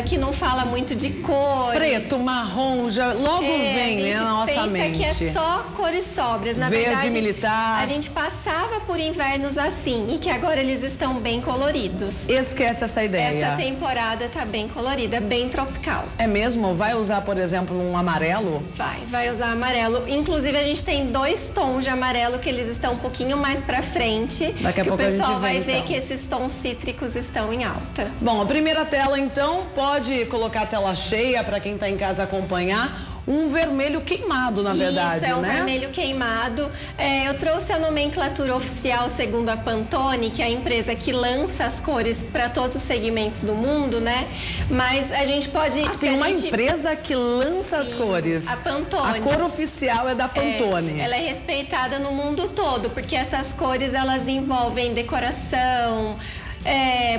[SPEAKER 2] que não fala muito de cores.
[SPEAKER 1] Preto, marrom, já logo vem, né, na nossa mente.
[SPEAKER 2] A gente pensa que é só cores sóbrias. Na
[SPEAKER 1] Verde,
[SPEAKER 2] verdade,
[SPEAKER 1] militar.
[SPEAKER 2] A gente passava por invernos assim e que agora eles estão bem coloridos.
[SPEAKER 1] Esquece essa ideia.
[SPEAKER 2] Essa temporada tá bem colorida, bem tropical.
[SPEAKER 1] É mesmo? Vai usar, por exemplo, um amarelo?
[SPEAKER 2] Vai usar amarelo. Inclusive, a gente tem 2 tons de amarelo que eles estão um pouquinho mais pra frente.
[SPEAKER 1] Daqui a pouco
[SPEAKER 2] o pessoal
[SPEAKER 1] a gente
[SPEAKER 2] vai ver que esses tons cítricos estão em alta.
[SPEAKER 1] Bom, a primeira tela, então, pode colocar a tela cheia para quem tá em casa acompanhar. Um vermelho queimado, na verdade,
[SPEAKER 2] né? Isso, é um
[SPEAKER 1] né?
[SPEAKER 2] vermelho queimado. Eu trouxe a nomenclatura oficial segundo a Pantone, que é a empresa que lança as cores para todos os segmentos do mundo, né? Mas a gente pode...
[SPEAKER 1] tem uma empresa que lança as cores.
[SPEAKER 2] A Pantone.
[SPEAKER 1] A cor oficial é da Pantone.
[SPEAKER 2] Ela é respeitada no mundo todo, porque essas cores, elas envolvem decoração...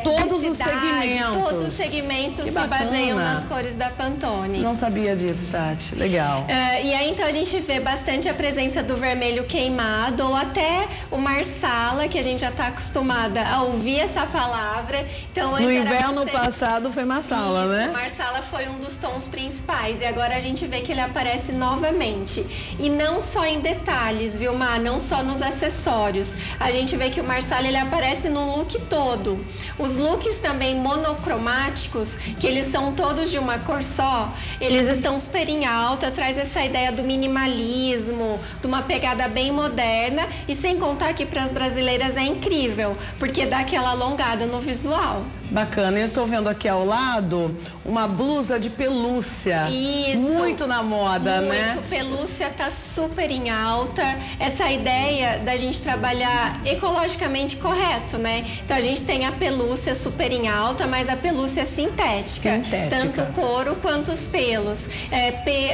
[SPEAKER 1] todos os segmentos.
[SPEAKER 2] Todos os segmentos se baseiam nas cores da Pantone.
[SPEAKER 1] Não sabia disso, Tati. Legal.
[SPEAKER 2] E aí, então, a gente vê bastante a presença do vermelho queimado ou até o marsala, que a gente já está acostumada a ouvir essa palavra. Então,
[SPEAKER 1] no inverno passado foi marsala, né?
[SPEAKER 2] O marsala foi um dos tons principais e agora a gente vê que ele aparece novamente. E não só em detalhes, viu, Má? Não só nos acessórios. A gente vê que o marsala, ele aparece no look todo. Os looks também monocromáticos, que eles são todos de uma cor só, eles estão super em alta, traz essa ideia do minimalismo, de uma pegada bem moderna e sem contar que para as brasileiras é incrível, porque dá aquela alongada no visual.
[SPEAKER 1] Bacana, eu estou vendo aqui ao lado uma blusa de pelúcia.
[SPEAKER 2] Isso.
[SPEAKER 1] Muito na moda, né?
[SPEAKER 2] Muito, pelúcia tá super em alta. Essa ideia da gente trabalhar ecologicamente correto, né? Então a gente tem a pelúcia super em alta, mas a pelúcia sintética. Tanto o couro quanto os pelos.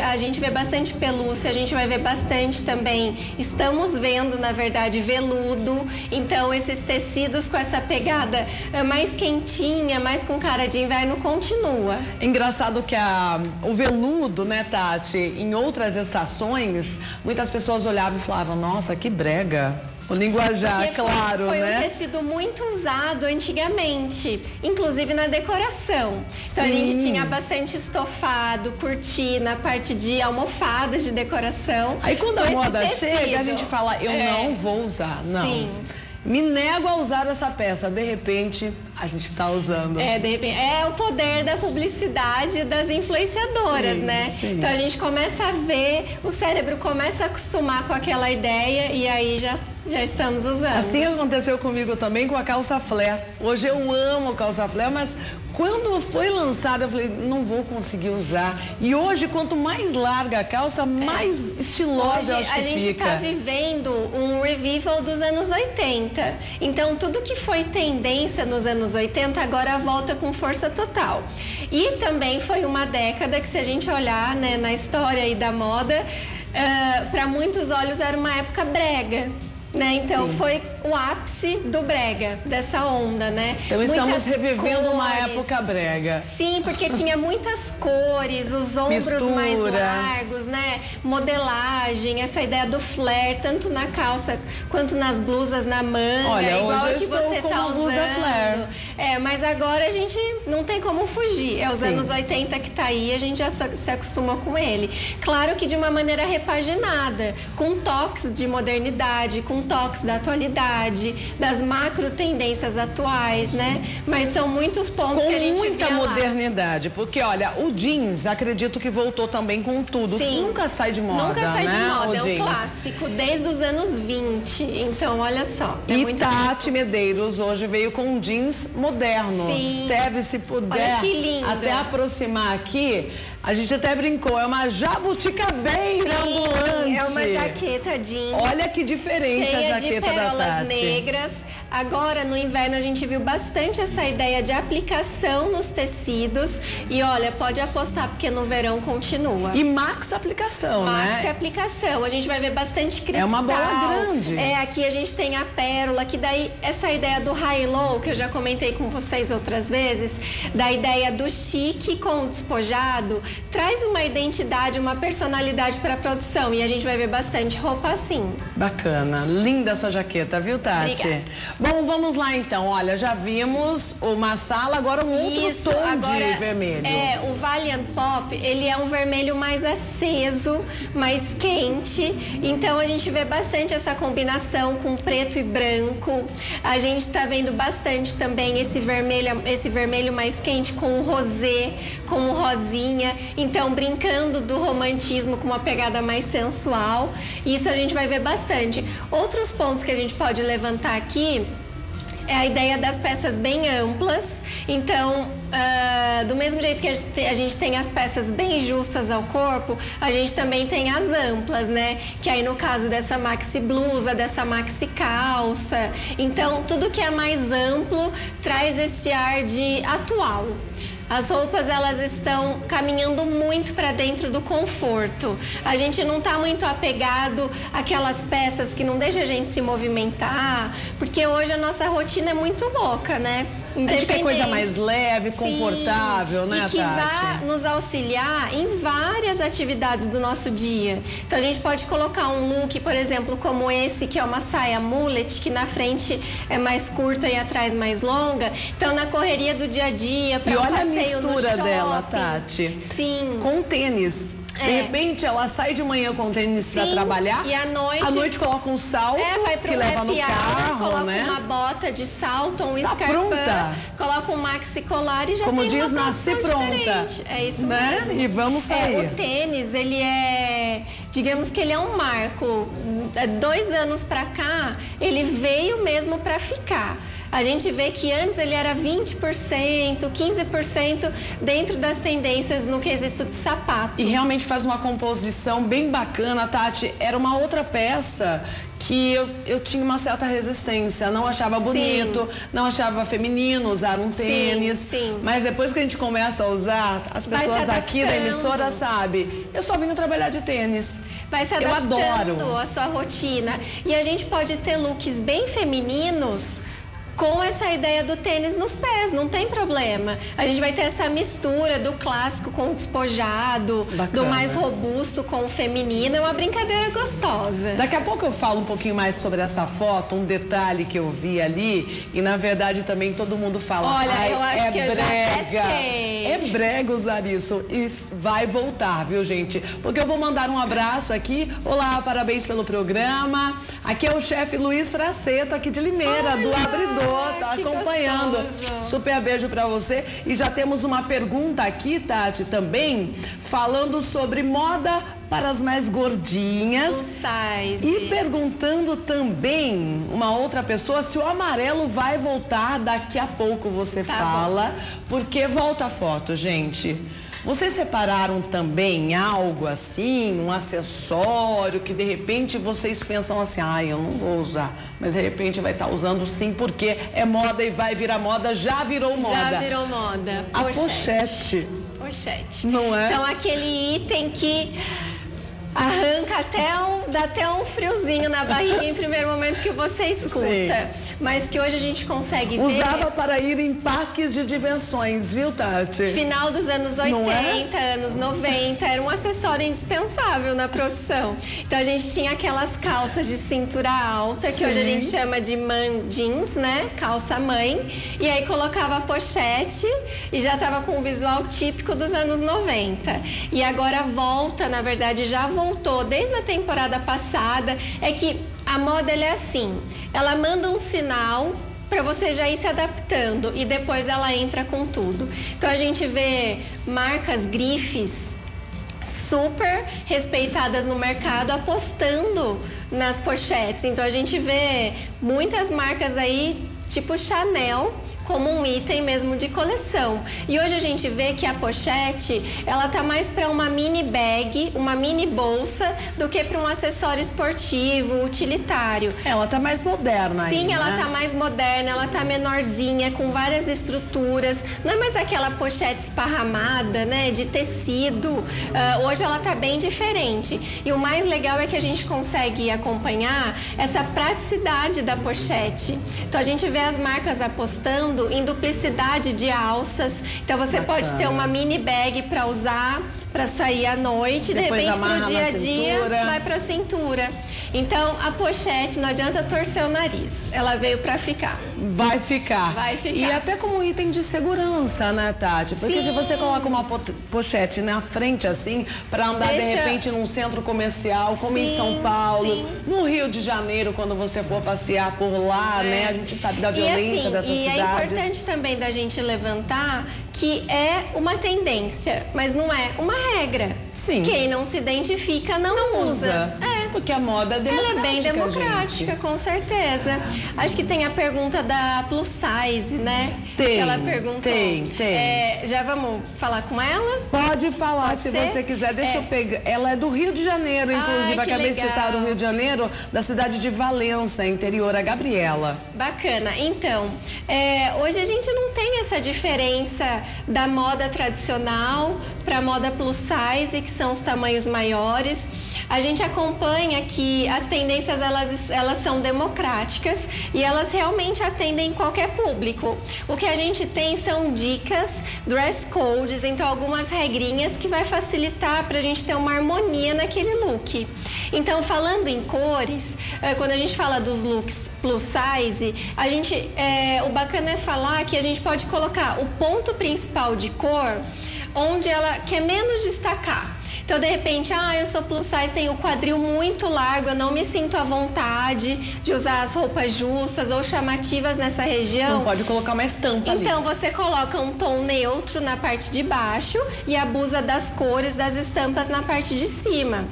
[SPEAKER 2] A gente vê bastante pelúcia, a gente vai ver bastante também. Estamos vendo, na verdade, veludo. Então esses tecidos com essa pegada mais quentinha, mais com cara de inverno, continua.
[SPEAKER 1] Engraçado que o veludo, né, Tati, em outras estações, muitas pessoas olhavam e falavam, nossa, que brega. O linguajar, claro,
[SPEAKER 2] foi
[SPEAKER 1] né?
[SPEAKER 2] Foi um tecido muito usado antigamente, inclusive na decoração. Então a gente tinha bastante estofado, cortina, parte de almofadas de decoração.
[SPEAKER 1] Aí quando a moda chega, a gente fala, eu não vou usar, não. Sim. Me nego a usar essa peça, de repente a gente está usando.
[SPEAKER 2] De repente, é o poder da publicidade das influenciadoras, né? Sim. Então a gente começa a ver, o cérebro começa a acostumar com aquela ideia e aí já estamos usando.
[SPEAKER 1] Assim aconteceu comigo também com a calça flare. Hoje eu amo calça flare, mas quando foi lançada eu falei, não vou conseguir usar. E hoje, quanto mais larga a calça, mais estilosa
[SPEAKER 2] hoje,
[SPEAKER 1] eu acho que fica.
[SPEAKER 2] A gente está vivendo um revival dos anos 80. Então, tudo que foi tendência nos anos 80 agora volta com força total. E também foi uma década que, se a gente olhar, né, na história aí da moda, para muitos olhos era uma época brega. Né? Então foi o ápice do brega, dessa onda, né?
[SPEAKER 1] Então estamos revivendo uma época brega.
[SPEAKER 2] Sim, porque tinha muitas cores, os ombros mais largos, né? Modelagem, essa ideia do flare, tanto na calça quanto nas blusas na manga.
[SPEAKER 1] Olha,
[SPEAKER 2] igual
[SPEAKER 1] hoje
[SPEAKER 2] que você tá usando.
[SPEAKER 1] Blusa flare.
[SPEAKER 2] Mas agora a gente não tem como fugir. É os anos 80 que tá aí, a gente já se acostuma com ele. Claro que de uma maneira repaginada, com toques de modernidade, com toques da atualidade, das macro tendências atuais, né? Mas são muitos pontos que a gente vê lá.
[SPEAKER 1] Com muita modernidade, porque olha, o jeans, acredito que voltou também com tudo.
[SPEAKER 2] Sim.
[SPEAKER 1] Nunca sai de moda,
[SPEAKER 2] Nunca sai de moda,
[SPEAKER 1] é
[SPEAKER 2] um clássico, desde os anos 20. Então, olha só.
[SPEAKER 1] E Tati Medeiros hoje veio com um jeans moderno.
[SPEAKER 2] Sim.
[SPEAKER 1] Teve, se puder,
[SPEAKER 2] olha que lindo.
[SPEAKER 1] até aproximar aqui. A gente até brincou, é uma jabuticabeira ambulante.
[SPEAKER 2] É uma jaqueta jeans.
[SPEAKER 1] Olha que diferente a jaqueta da Tati.
[SPEAKER 2] Cheia de pérolas negras. Agora, no inverno, a gente viu bastante essa ideia de aplicação nos tecidos. E olha, pode apostar, porque no verão continua.
[SPEAKER 1] E max aplicação, né?
[SPEAKER 2] Max aplicação. A gente vai ver bastante cristal.
[SPEAKER 1] É uma bola grande.
[SPEAKER 2] Aqui a gente tem a pérola, que daí, essa ideia do high-low, que eu já comentei com vocês outras vezes, da ideia do chique com o despojado, traz uma identidade, uma personalidade para a produção. E a gente vai ver bastante roupa assim.
[SPEAKER 1] Bacana. Linda a sua jaqueta, viu, Tati?
[SPEAKER 2] Obrigada.
[SPEAKER 1] Bom, vamos lá então. Olha, já vimos o Marsala, agora um outro tom de vermelho.
[SPEAKER 2] O Valiant Pop, ele é um vermelho mais aceso, mais quente. Então a gente vê bastante essa combinação com preto e branco. A gente está vendo bastante também esse vermelho mais quente com o rosé, com o rosinha. Então, brincando do romantismo com uma pegada mais sensual. Isso a gente vai ver bastante. Outros pontos que a gente pode levantar aqui é a ideia das peças bem amplas. Então, do mesmo jeito que a gente tem as peças bem justas ao corpo, a gente também tem as amplas, né? Que aí no caso dessa maxi blusa, dessa maxi calça. Então, tudo que é mais amplo traz esse ar de atual. As roupas, elas estão caminhando muito para dentro do conforto. A gente não está muito apegado àquelas peças que não deixam a gente se movimentar, porque hoje a nossa rotina é muito louca, né?
[SPEAKER 1] A gente quer coisa mais leve, confortável, né,
[SPEAKER 2] Tati? E que
[SPEAKER 1] Tati?
[SPEAKER 2] vai nos auxiliar em várias atividades do nosso dia. Então, a gente pode colocar um look, por exemplo, como esse, que é uma saia mullet, que na frente é mais curta e atrás mais longa. Então, na correria do dia a dia, para um passeio no shopping.
[SPEAKER 1] E olha a mistura dela, Tati.
[SPEAKER 2] Sim.
[SPEAKER 1] Com tênis. De repente, ela sai de manhã com tênis pra trabalhar.
[SPEAKER 2] E à noite
[SPEAKER 1] coloca um salto
[SPEAKER 2] vai pro
[SPEAKER 1] que leva no carro,
[SPEAKER 2] coloca
[SPEAKER 1] né?
[SPEAKER 2] uma bota de salto, um
[SPEAKER 1] Tá
[SPEAKER 2] escarpão,
[SPEAKER 1] pronta.
[SPEAKER 2] coloca um maxi colar e já
[SPEAKER 1] Como
[SPEAKER 2] tem
[SPEAKER 1] diz,
[SPEAKER 2] uma
[SPEAKER 1] nasci
[SPEAKER 2] produção
[SPEAKER 1] pronta.
[SPEAKER 2] diferente. É isso
[SPEAKER 1] né?
[SPEAKER 2] mesmo.
[SPEAKER 1] E vamos sair.
[SPEAKER 2] O tênis, ele digamos que ele é um marco. 2 anos pra cá, ele veio mesmo pra ficar. A gente vê que antes ele era 20%, 15% dentro das tendências no quesito de sapato.
[SPEAKER 1] E realmente faz uma composição bem bacana, Tati. Era uma outra peça que eu tinha uma certa resistência, não achava bonito, não achava feminino usar um tênis.
[SPEAKER 2] Sim.
[SPEAKER 1] Mas depois que a gente começa a usar, as pessoas aqui da emissora sabem, eu só vim trabalhar de tênis.
[SPEAKER 2] Vai se adaptando à sua rotina. E a gente pode ter looks bem femininos com essa ideia do tênis nos pés, não tem problema. A gente vai ter essa mistura do clássico com o despojado, do mais robusto com o feminino, é uma brincadeira gostosa.
[SPEAKER 1] Daqui a pouco eu falo um pouquinho mais sobre essa foto, um detalhe que eu vi ali, e na verdade também todo mundo fala,
[SPEAKER 2] olha, eu acho que eu já até sei.
[SPEAKER 1] É brega usar isso, e vai voltar, viu, gente? Porque eu vou mandar um abraço aqui, olá, parabéns pelo programa, aqui é o chefe Luiz Fraceta, aqui de Limeira, do Abridor. Tá acompanhando.
[SPEAKER 2] Gostoso.
[SPEAKER 1] Super beijo pra você. E já temos uma pergunta aqui, Tati, também, falando sobre moda para as mais gordinhas. E perguntando também uma outra pessoa se o amarelo vai voltar. Daqui a pouco você fala. Porque volta a foto, gente. Vocês separaram também algo assim, um acessório que de repente vocês pensam assim, eu não vou usar, mas de repente vai estar usando sim, porque é moda e vai virar moda, já virou moda.
[SPEAKER 2] Já virou moda.
[SPEAKER 1] A pochete.
[SPEAKER 2] Pochete.
[SPEAKER 1] Não é?
[SPEAKER 2] Então, aquele item que Arranca dá até um friozinho na barriga em primeiro momento que você escuta. Sim. Mas que hoje a gente consegue ver.
[SPEAKER 1] Usava para ir em parques de diversões, viu, Tati?
[SPEAKER 2] Final dos anos 80, anos 90, era um acessório indispensável na produção. Então a gente tinha aquelas calças de cintura alta, que hoje a gente chama de man jeans, né? Calça mãe. E aí colocava a pochete e já tava com o visual típico dos anos 90. E agora volta, na verdade já voltou desde a temporada passada. É que a moda ela é assim, ela manda um sinal para você já ir se adaptando e depois ela entra com tudo. Então a gente vê marcas grifes super respeitadas no mercado apostando nas pochetes. Então a gente vê muitas marcas aí, tipo Chanel, como um item mesmo de coleção. E hoje a gente vê que a pochete, ela tá mais para uma mini bag, uma mini bolsa, do que para um acessório esportivo, utilitário.
[SPEAKER 1] Ela tá mais moderna.
[SPEAKER 2] Sim,
[SPEAKER 1] aí,
[SPEAKER 2] ela
[SPEAKER 1] né?
[SPEAKER 2] tá mais moderna, ela tá menorzinha, com várias estruturas. Não é mais aquela pochete esparramada, né, de tecido. Hoje ela tá bem diferente. E o mais legal é que a gente consegue acompanhar essa praticidade da pochete. Então a gente vê as marcas apostando em duplicidade de alças. Então você pode ter uma mini bag para usar, para sair à noite, de repente pro dia a dia vai para a cintura. Então a pochete não adianta torcer o nariz, ela veio para ficar.
[SPEAKER 1] Vai ficar.
[SPEAKER 2] Vai ficar.
[SPEAKER 1] E até como item de segurança, né, Tati? Porque se você coloca uma pochete na frente assim, para andar de repente num centro comercial, como em São Paulo, no Rio de Janeiro, quando você for passear por lá, né? A gente sabe da violência dessas cidades.
[SPEAKER 2] E é importante também da gente levantar que é uma tendência, mas não é uma regra.
[SPEAKER 1] Sim.
[SPEAKER 2] Quem não se identifica não usa.
[SPEAKER 1] Porque a moda é democrática.
[SPEAKER 2] Ela é bem democrática,
[SPEAKER 1] gente.
[SPEAKER 2] Com certeza. Acho que tem a pergunta da plus size, né?
[SPEAKER 1] Tem.
[SPEAKER 2] Ela perguntou.
[SPEAKER 1] Tem.
[SPEAKER 2] Já vamos falar com ela?
[SPEAKER 1] Pode falar, se você quiser. Deixa eu pegar. Ela é do Rio de Janeiro, inclusive. Acabei de citar o Rio de Janeiro, da cidade de Valença, interior, a Gabriela.
[SPEAKER 2] Bacana. Então, hoje a gente não tem essa diferença da moda tradicional para a moda plus size, que são os tamanhos maiores. A gente acompanha que as tendências elas são democráticas e elas realmente atendem qualquer público. O que a gente tem são dicas, dress codes, então algumas regrinhas que vai facilitar para a gente ter uma harmonia naquele look. Então, falando em cores, quando a gente fala dos looks plus size, o bacana é falar que a gente pode colocar o ponto principal de cor onde ela quer menos destacar. Então, de repente, eu sou plus size, tenho o quadril muito largo, eu não me sinto à vontade de usar as roupas justas ou chamativas nessa região.
[SPEAKER 1] Não pode colocar uma estampa ali.
[SPEAKER 2] Então, você coloca um tom neutro na parte de baixo e abusa das cores das estampas na parte de cima.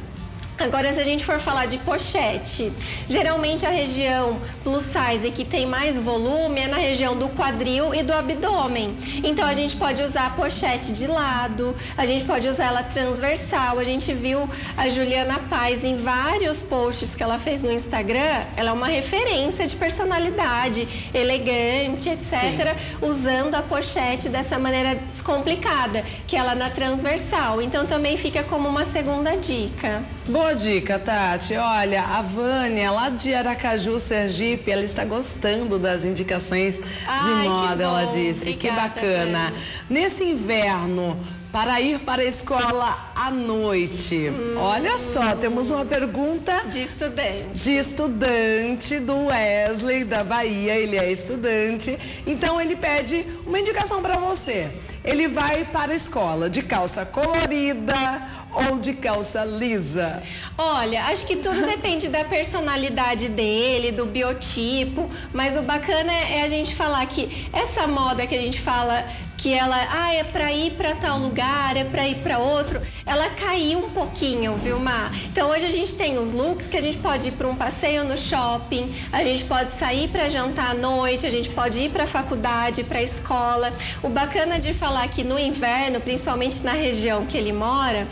[SPEAKER 2] Agora, se a gente for falar de pochete, geralmente a região plus size que tem mais volume é na região do quadril e do abdômen. Então, a gente pode usar a pochete de lado, a gente pode usar ela transversal. A gente viu a Juliana Paz em vários posts que ela fez no Instagram. Ela é uma referência de personalidade, elegante, etc., usando a pochete dessa maneira descomplicada, que ela na transversal. Então, também fica como uma segunda dica.
[SPEAKER 1] Boa dica, Tati. Olha, a Vânia, lá de Aracaju, Sergipe, ela está gostando das indicações de moda, ela disse. Obrigada, que bacana. Vânia. Nesse inverno, para ir para a escola à noite, olha só, temos uma pergunta
[SPEAKER 2] de estudante.
[SPEAKER 1] De estudante do Wesley, da Bahia, ele é estudante. Então, ele pede uma indicação para você. Ele vai para a escola de calça colorida ou de calça lisa?
[SPEAKER 2] Olha, acho que tudo depende da personalidade dele, do biotipo, mas o bacana é a gente falar que essa moda que a gente fala que ela, é para ir para tal lugar, é para ir para outro, ela caiu um pouquinho, viu, Má? Então hoje a gente tem os looks que a gente pode ir para um passeio no shopping, a gente pode sair para jantar à noite, a gente pode ir para a faculdade, para a escola. O bacana de falar que no inverno, principalmente na região que ele mora,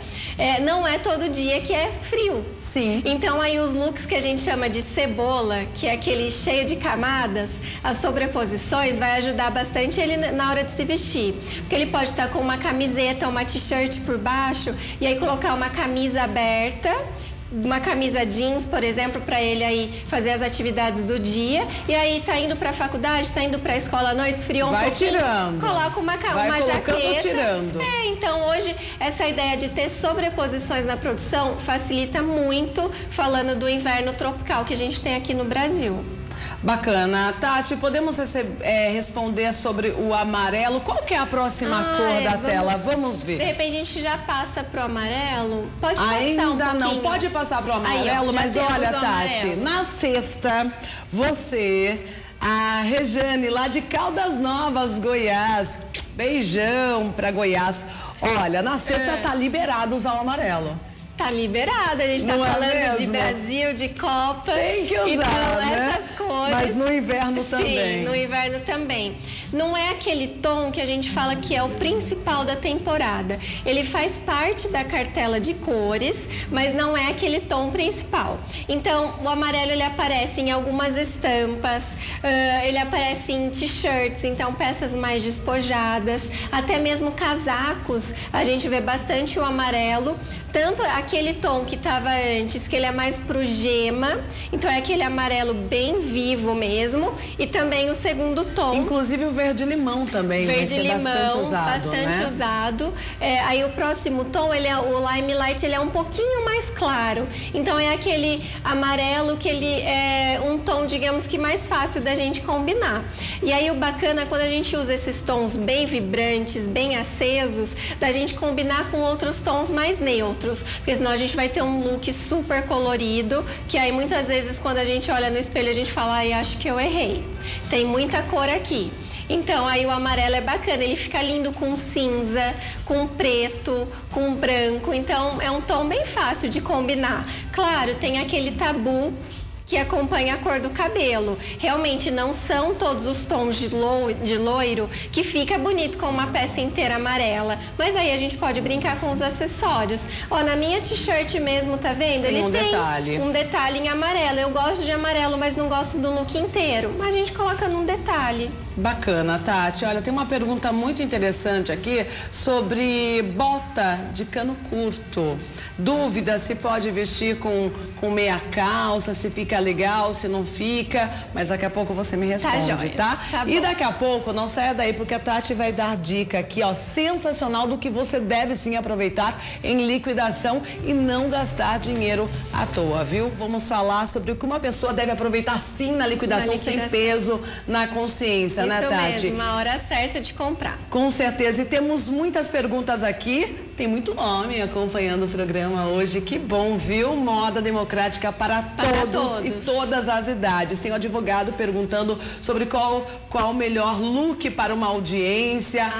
[SPEAKER 2] não é todo dia que é frio.
[SPEAKER 1] Sim.
[SPEAKER 2] Então aí os looks que a gente chama de cebola, que é aquele cheio de camadas, as sobreposições, vai ajudar bastante ele na hora de se vestir. vestir. Porque ele pode estar com uma camiseta, uma t-shirt por baixo, e aí colocar uma camisa aberta, uma camisa jeans, por exemplo, para ele aí fazer as atividades do dia, e aí tá indo para a faculdade, tá indo para a escola à noite, esfriou um pouquinho,
[SPEAKER 1] tirando.
[SPEAKER 2] Coloca uma jaqueta.
[SPEAKER 1] Tirando.
[SPEAKER 2] Então hoje essa ideia de ter sobreposições na produção facilita muito, falando do inverno tropical que a gente tem aqui no Brasil.
[SPEAKER 1] Bacana. Tati, podemos responder sobre o amarelo? Qual que é a próxima cor da tela? Vamos ver.
[SPEAKER 2] De repente a gente já passa pro amarelo? Pode passar
[SPEAKER 1] Ainda
[SPEAKER 2] um pouquinho.
[SPEAKER 1] não, pode passar pro amarelo,
[SPEAKER 2] Aí,
[SPEAKER 1] mas olha, Tati, na sexta, a Rejane, lá de Caldas Novas, Goiás, beijão pra Goiás. Olha, na sexta tá liberado usar o amarelo.
[SPEAKER 2] Tá liberada, a gente tá falando de Brasil, de Copa.
[SPEAKER 1] Tem que usar,
[SPEAKER 2] então,
[SPEAKER 1] né?
[SPEAKER 2] essas cores.
[SPEAKER 1] Mas no inverno também.
[SPEAKER 2] Sim, no inverno também. Não é aquele tom que a gente fala que é o principal da temporada. Ele faz parte da cartela de cores, mas não é aquele tom principal. Então, o amarelo ele aparece em algumas estampas, ele aparece em t-shirts, então peças mais despojadas, até mesmo casacos, a gente vê bastante o amarelo. Tanto aquele tom que estava antes, que ele é mais pro gema, então é aquele amarelo bem vivo mesmo, e também o segundo tom.
[SPEAKER 1] Inclusive o verde-limão também.
[SPEAKER 2] Verde-limão, bastante usado. Aí o próximo tom, o Lime Light, ele é um pouquinho mais claro. Então é aquele amarelo que ele é um tom, digamos que mais fácil da gente combinar. E aí o bacana é quando a gente usa esses tons bem vibrantes, bem acesos, da gente combinar com outros tons mais neutros. Porque senão a gente vai ter um look super colorido, que aí muitas vezes quando a gente olha no espelho a gente fala, ai, acho que eu errei. Tem muita cor aqui. Então, aí o amarelo é bacana, ele fica lindo com cinza, com preto, com branco. Então, é um tom bem fácil de combinar. Claro, tem aquele tabu que acompanha a cor do cabelo. Realmente não são todos os tons de loiro que fica bonito com uma peça inteira amarela. Mas aí a gente pode brincar com os acessórios. Ó, na minha t-shirt mesmo, tá vendo? Ele tem um detalhe em amarelo. Eu gosto de amarelo, mas não gosto do look inteiro. Mas a gente coloca num detalhe.
[SPEAKER 1] Bacana, Tati. Olha, tem uma pergunta muito interessante aqui sobre bota de cano curto. Dúvida se pode vestir com meia calça, se fica legal, se não fica, mas daqui a pouco você me responde, tá? E daqui a pouco, não saia daí, porque a Tati vai dar dica aqui, ó, sensacional do que você deve sim aproveitar em liquidação e não gastar dinheiro à toa, viu? Vamos falar sobre o que uma pessoa deve aproveitar sim na liquidação, sem peso na consciência, né, Tati?
[SPEAKER 2] Isso mesmo, a hora certa de comprar.
[SPEAKER 1] Com certeza, e temos muitas perguntas aqui, tem muito homem acompanhando o programa hoje, que bom, viu? Moda democrática para todos e todas as idades. Tem um advogado perguntando sobre qual o melhor look para uma audiência.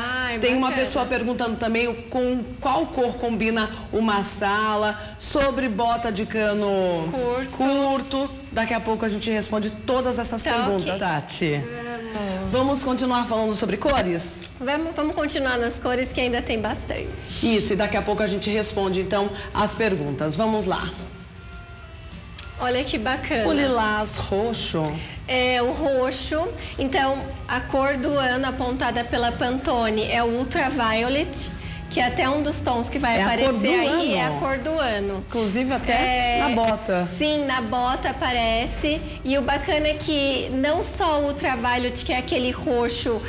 [SPEAKER 1] Tem uma pessoa perguntando também com qual cor combina uma sala, sobre bota de cano curto. Daqui a pouco a gente responde todas essas perguntas, Tati. Vamos continuar falando sobre cores?
[SPEAKER 2] Vamos continuar nas cores que ainda tem bastante.
[SPEAKER 1] Isso, e daqui a pouco a gente responde então as perguntas. Vamos lá.
[SPEAKER 2] Olha que bacana.
[SPEAKER 1] O lilás roxo.
[SPEAKER 2] É o roxo. Então, a cor do ano apontada pela Pantone é o Ultraviolet, que é até um dos tons que vai aparecer aí, é a cor do ano.
[SPEAKER 1] Inclusive até na bota.
[SPEAKER 2] Sim, na bota aparece. E o bacana é que não só o Ultraviolet, que é aquele roxo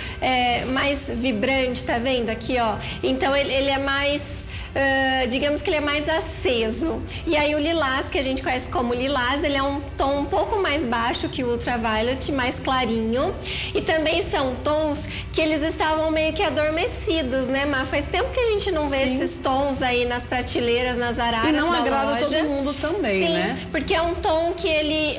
[SPEAKER 2] mais vibrante, tá vendo aqui, ó? Então ele é mais... digamos que ele é mais aceso. E aí o lilás, que a gente conhece como lilás, ele é um tom um pouco mais baixo que o Ultraviolet, mais clarinho. E também são tons que eles estavam meio que adormecidos, né, Má? Faz tempo que a gente não vê esses tons aí nas prateleiras, nas araras da loja.
[SPEAKER 1] E não agrada todo mundo também, né?
[SPEAKER 2] Sim, porque é um tom que ele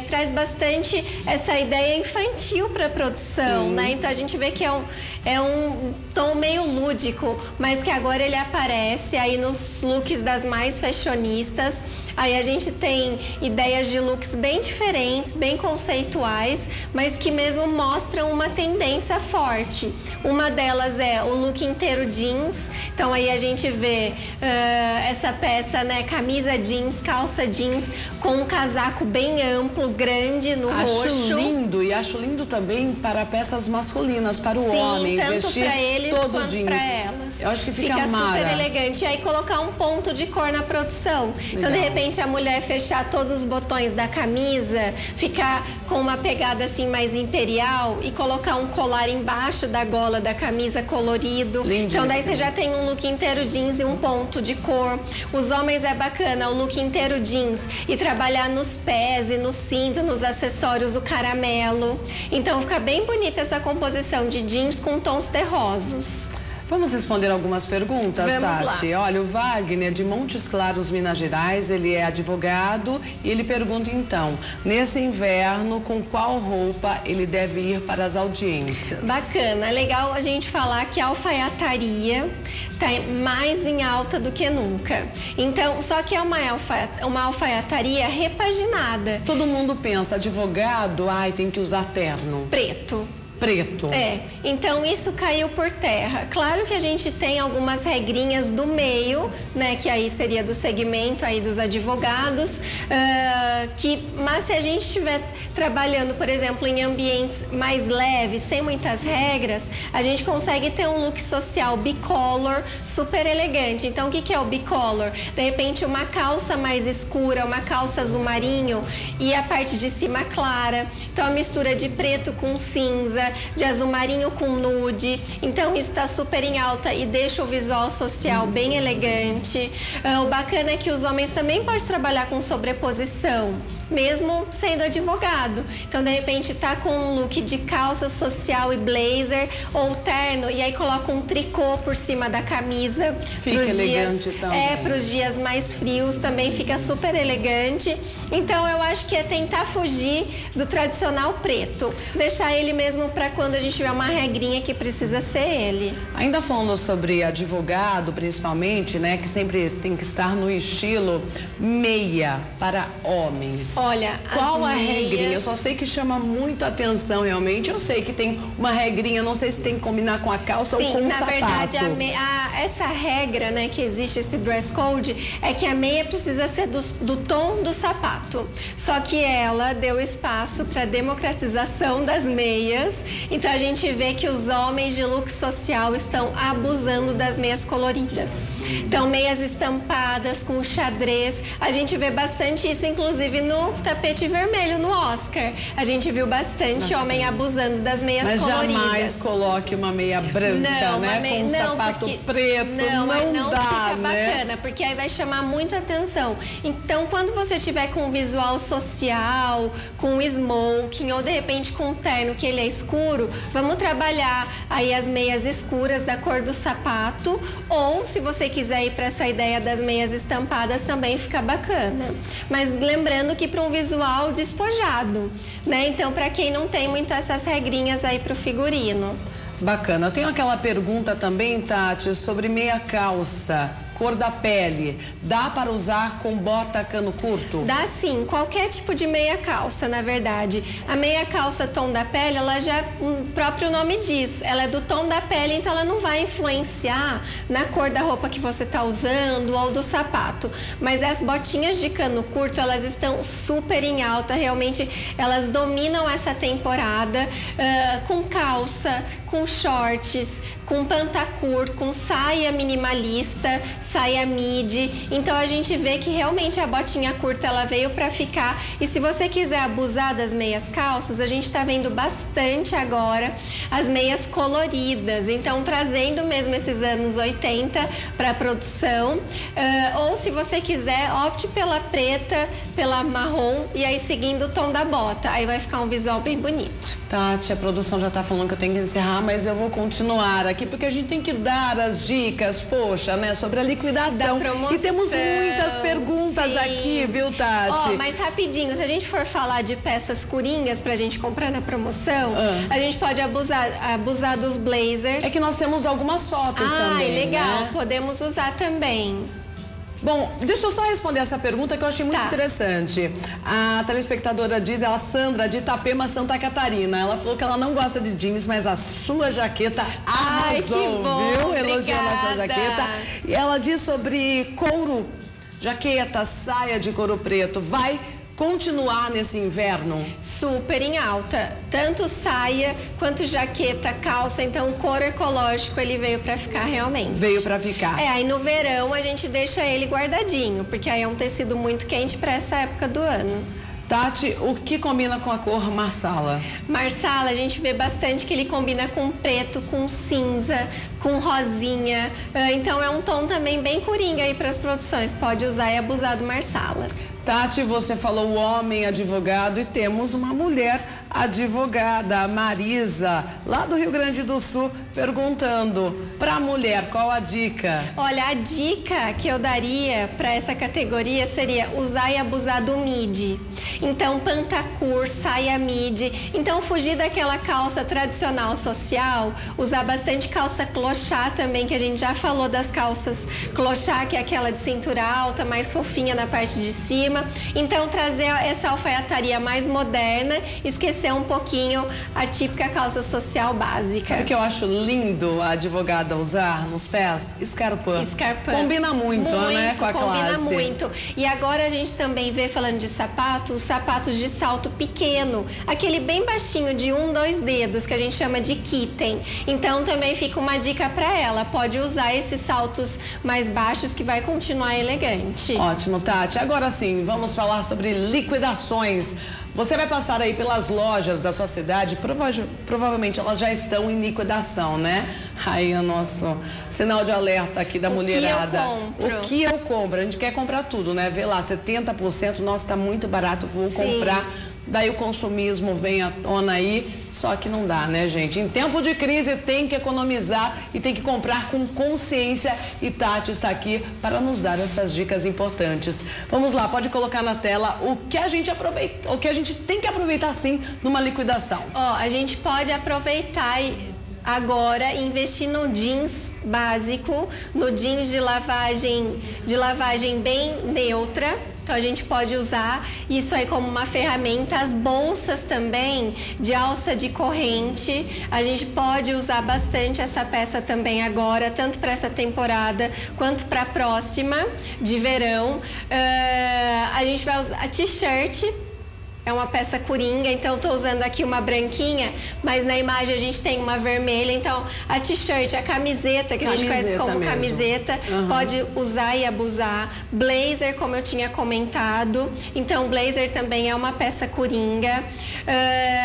[SPEAKER 2] traz bastante essa ideia infantil para a produção, né? Então a gente vê que é um tom meio lúdico, mas que agora ele aparece aí nos looks das mais fashionistas. Aí a gente tem ideias de looks bem diferentes, bem conceituais, mas que mesmo mostram uma tendência forte. Uma delas é o look inteiro jeans. Então aí a gente vê essa peça, né, camisa jeans, calça jeans, com um casaco bem amplo, grande no roxo.
[SPEAKER 1] Acho lindo, e acho lindo também para peças masculinas, para o
[SPEAKER 2] Sim,
[SPEAKER 1] homem,
[SPEAKER 2] tanto
[SPEAKER 1] vestir
[SPEAKER 2] para eles
[SPEAKER 1] todo
[SPEAKER 2] quanto
[SPEAKER 1] jeans.
[SPEAKER 2] para elas.
[SPEAKER 1] Eu acho que fica
[SPEAKER 2] super elegante. E aí colocar um ponto de cor na produção.
[SPEAKER 1] Legal.
[SPEAKER 2] Então, de repente, a mulher fechar todos os botões da camisa, ficar com uma pegada assim mais imperial e colocar um colar embaixo da gola da camisa colorido.
[SPEAKER 1] Lindíssimo.
[SPEAKER 2] Então, daí você já tem um look inteiro jeans e um ponto de cor. Os homens é bacana, o look inteiro jeans e trabalhar nos pés e no cinto, nos acessórios, o caramelo. Então, fica bem bonita essa composição de jeans com tons terrosos.
[SPEAKER 1] Vamos responder algumas perguntas, Sati? Olha, o Wagner, de Montes Claros, Minas Gerais, ele é advogado e ele pergunta, então, nesse inverno, com qual roupa ele deve ir para as audiências?
[SPEAKER 2] Bacana, é legal a gente falar que a alfaiataria está mais em alta do que nunca. Então, só que é uma alfaiataria repaginada.
[SPEAKER 1] Todo mundo pensa, advogado, ai, tem que usar terno.
[SPEAKER 2] Preto.
[SPEAKER 1] Preto.
[SPEAKER 2] É, então isso caiu por terra. Claro que a gente tem algumas regrinhas do meio, né, que aí seria do segmento aí dos advogados, mas se a gente estiver trabalhando, por exemplo, em ambientes mais leves, sem muitas regras, a gente consegue ter um look social bicolor, super elegante. Então, o que é o bicolor? De repente, uma calça mais escura, uma calça azul marinho e a parte de cima clara. Então, a mistura de preto com cinza, de azul marinho com nude. Então, isso está super em alta e deixa o visual social bem elegante. O bacana é que os homens também podem trabalhar com sobreposição, mesmo sendo advogado. Então, de repente, tá com um look de calça social e blazer ou terno, e aí coloca um tricô por cima da camisa.
[SPEAKER 1] Fica elegante também.
[SPEAKER 2] Para os dias mais frios também fica super elegante. Então, eu acho que é tentar fugir do tradicional preto. Deixar ele mesmo para quando a gente tiver uma regrinha que precisa ser ele.
[SPEAKER 1] Ainda falando sobre advogado, principalmente, né, que sempre tem que estar no estilo meia para homens.
[SPEAKER 2] Olha,
[SPEAKER 1] qual a regrinha? Eu só sei que chama muito atenção, realmente. Eu sei que tem uma regrinha, não sei se tem que combinar com a calça ou com o sapato. Sim,
[SPEAKER 2] na verdade, essa regra, né, que existe, esse dress code, é que a meia precisa ser do tom do sapato. Só que ela deu espaço para democratização das meias. Então, a gente vê que os homens de look social estão abusando das meias coloridas. Então, meias estampadas com xadrez. A gente vê bastante isso, inclusive, no tapete vermelho, no Oscar. A gente viu bastante homem abusando das meias coloridas.
[SPEAKER 1] Mas jamais coloque uma meia branca,
[SPEAKER 2] não,
[SPEAKER 1] né? Com um sapato preto. Não dá,
[SPEAKER 2] fica
[SPEAKER 1] né?
[SPEAKER 2] bacana, porque aí vai chamar muita atenção. Então, quando você tiver com um visual social, com um smoking, ou de repente com um terno que ele é escuro, vamos trabalhar aí as meias escuras da cor do sapato, ou se você quiser ir para essa ideia das meias estampadas, também fica bacana. Mas lembrando que para um visual despojado, né? Então, para quem não tem muito essas regrinhas aí para o figurino.
[SPEAKER 1] Bacana. Eu tenho aquela pergunta também, Tati, sobre meia calça, cor da pele. Dá para usar com bota cano curto?
[SPEAKER 2] Dá sim, qualquer tipo de meia calça, na verdade. A meia calça tom da pele, ela já, o próprio nome diz, ela é do tom da pele, então ela não vai influenciar na cor da roupa que você está usando ou do sapato. Mas as botinhas de cano curto, elas estão super em alta, realmente elas dominam essa temporada, com calça, com shorts, com pantacur, com saia minimalista, saia midi. Então a gente vê que realmente a botinha curta ela veio para ficar. E se você quiser abusar das meias calças, a gente tá vendo bastante agora as meias coloridas. Então trazendo mesmo esses anos 80 para produção. Ou se você quiser, opte pela preta, pela marrom e aí seguindo o tom da bota. Aí vai ficar um visual bem bonito.
[SPEAKER 1] Tati, a produção já tá falando que eu tenho que encerrar, mas eu vou continuar aqui porque a gente tem que dar as dicas, poxa, né, sobre a liquidação. E temos muitas perguntas aqui, viu, Tati?
[SPEAKER 2] Mas rapidinho, se a gente for falar de peças coringas pra gente comprar na promoção, a gente pode abusar dos blazers.
[SPEAKER 1] É que nós temos algumas fotos também,
[SPEAKER 2] legal,
[SPEAKER 1] né?
[SPEAKER 2] podemos usar também.
[SPEAKER 1] Bom, deixa eu só responder essa pergunta que eu achei muito interessante. A telespectadora diz, ela Sandra, de Itapema, Santa Catarina. Ela falou que ela não gosta de jeans, mas a sua jaqueta arrasou,
[SPEAKER 2] que bom,
[SPEAKER 1] viu? Elogiou a nossa jaqueta. E ela diz sobre couro, jaqueta, saia de couro preto. Vai continuar nesse inverno?
[SPEAKER 2] Super em alta, tanto saia quanto jaqueta, calça, então o couro ecológico ele veio pra ficar realmente.
[SPEAKER 1] Veio pra ficar.
[SPEAKER 2] Aí no verão a gente deixa ele guardadinho, porque aí é um tecido muito quente pra essa época do ano.
[SPEAKER 1] Tati, o que combina com a cor marsala?
[SPEAKER 2] Marsala, a gente vê bastante que ele combina com preto, com cinza, com rosinha. Então é um tom também bem coringa aí para as produções. Pode usar e abusar do marsala.
[SPEAKER 1] Tati, você falou o homem advogado e temos uma mulher advogada, a Marisa, lá do Rio Grande do Sul, perguntando para a mulher qual a dica?
[SPEAKER 2] Olha, a dica que eu daria para essa categoria seria usar e abusar do midi. Então, pantacur, saia midi. Então, fugir daquela calça tradicional social, usar bastante calça clochá também, que a gente já falou das calças clochá, que é aquela de cintura alta, mais fofinha na parte de cima. Então, trazer essa alfaiataria mais moderna, esquecer um pouquinho a típica calça social básica.
[SPEAKER 1] Sabe o que eu acho lindo a advogada usar nos pés? Escarpão. Combina muito, né, com a classe.
[SPEAKER 2] Combina muito. E agora a gente também vê, falando de sapato, os sapatos de salto pequeno, aquele bem baixinho de 1, 2 dedos, que a gente chama de kitten. Então também fica uma dica para ela, pode usar esses saltos mais baixos que vai continuar elegante.
[SPEAKER 1] Ótimo, Tati. Agora sim, vamos falar sobre liquidações. Você vai passar aí pelas lojas da sua cidade, provavelmente elas já estão em liquidação, né? Aí o nosso sinal de alerta aqui da mulherada. O que eu compro? A gente quer comprar tudo, né? Vê lá, 70%, nossa, tá muito barato, vou comprar. Daí o consumismo vem à tona aí, só que não dá, né, gente? Em tempo de crise tem que economizar e tem que comprar com consciência, e Tati está aqui para nos dar essas dicas importantes. Vamos lá, pode colocar na tela o que a gente aproveita, o que a gente tem que aproveitar sim numa liquidação.
[SPEAKER 2] Ó, a gente pode aproveitar agora e investir no jeans básico, no jeans de lavagem bem neutra. Então a gente pode usar isso aí como uma ferramenta. As bolsas também de alça de corrente, a gente pode usar bastante essa peça também agora, tanto para essa temporada quanto para a próxima de verão. A gente vai usar a t-shirt. É uma peça coringa, então tô usando aqui uma branquinha, mas na imagem a gente tem uma vermelha. Então a t-shirt, a camiseta, que a gente conhece como camiseta, pode usar e abusar. Blazer, como eu tinha comentado, então blazer também é uma peça coringa.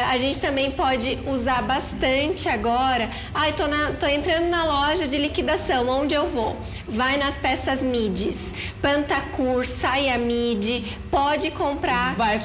[SPEAKER 2] A gente também pode usar bastante agora. Tô entrando na loja de liquidação, onde eu vou? Vai nas peças midis, pantacur, saia midi, pode comprar vai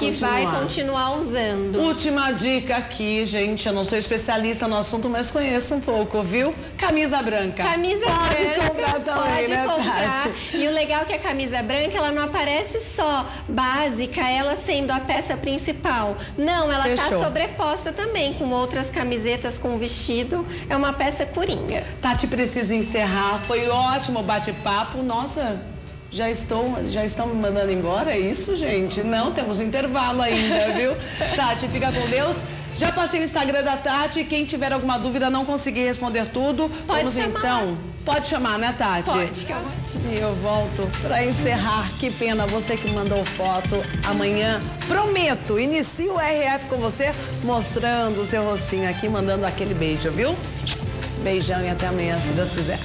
[SPEAKER 2] continuar usando.
[SPEAKER 1] Última dica aqui, gente, eu não sou especialista no assunto, mas conheço um pouco, viu? Camisa branca.
[SPEAKER 2] Camisa branca,
[SPEAKER 1] comprar também,
[SPEAKER 2] pode
[SPEAKER 1] né,
[SPEAKER 2] comprar.
[SPEAKER 1] Tati?
[SPEAKER 2] E o legal é que a camisa branca, ela não aparece só básica, ela sendo a peça principal. Não, ela tá sobreposta também com outras camisetas, com vestido. É uma peça coringa.
[SPEAKER 1] Tati, preciso encerrar. Foi ótimo o bate-papo. Nossa, já estão me mandando embora? É isso, gente? Não, temos intervalo ainda, viu? Tati, fica com Deus. Já passei o Instagram da Tati. Quem tiver alguma dúvida, não conseguir responder tudo,
[SPEAKER 2] pode chamar.
[SPEAKER 1] Então. Pode chamar, né, Tati?
[SPEAKER 2] Pode.
[SPEAKER 1] E eu volto para encerrar. Que pena, você que mandou foto. Amanhã, prometo, inicio o RF com você, mostrando o seu rostinho aqui, mandando aquele beijo, viu? Beijão e até amanhã, se Deus quiser.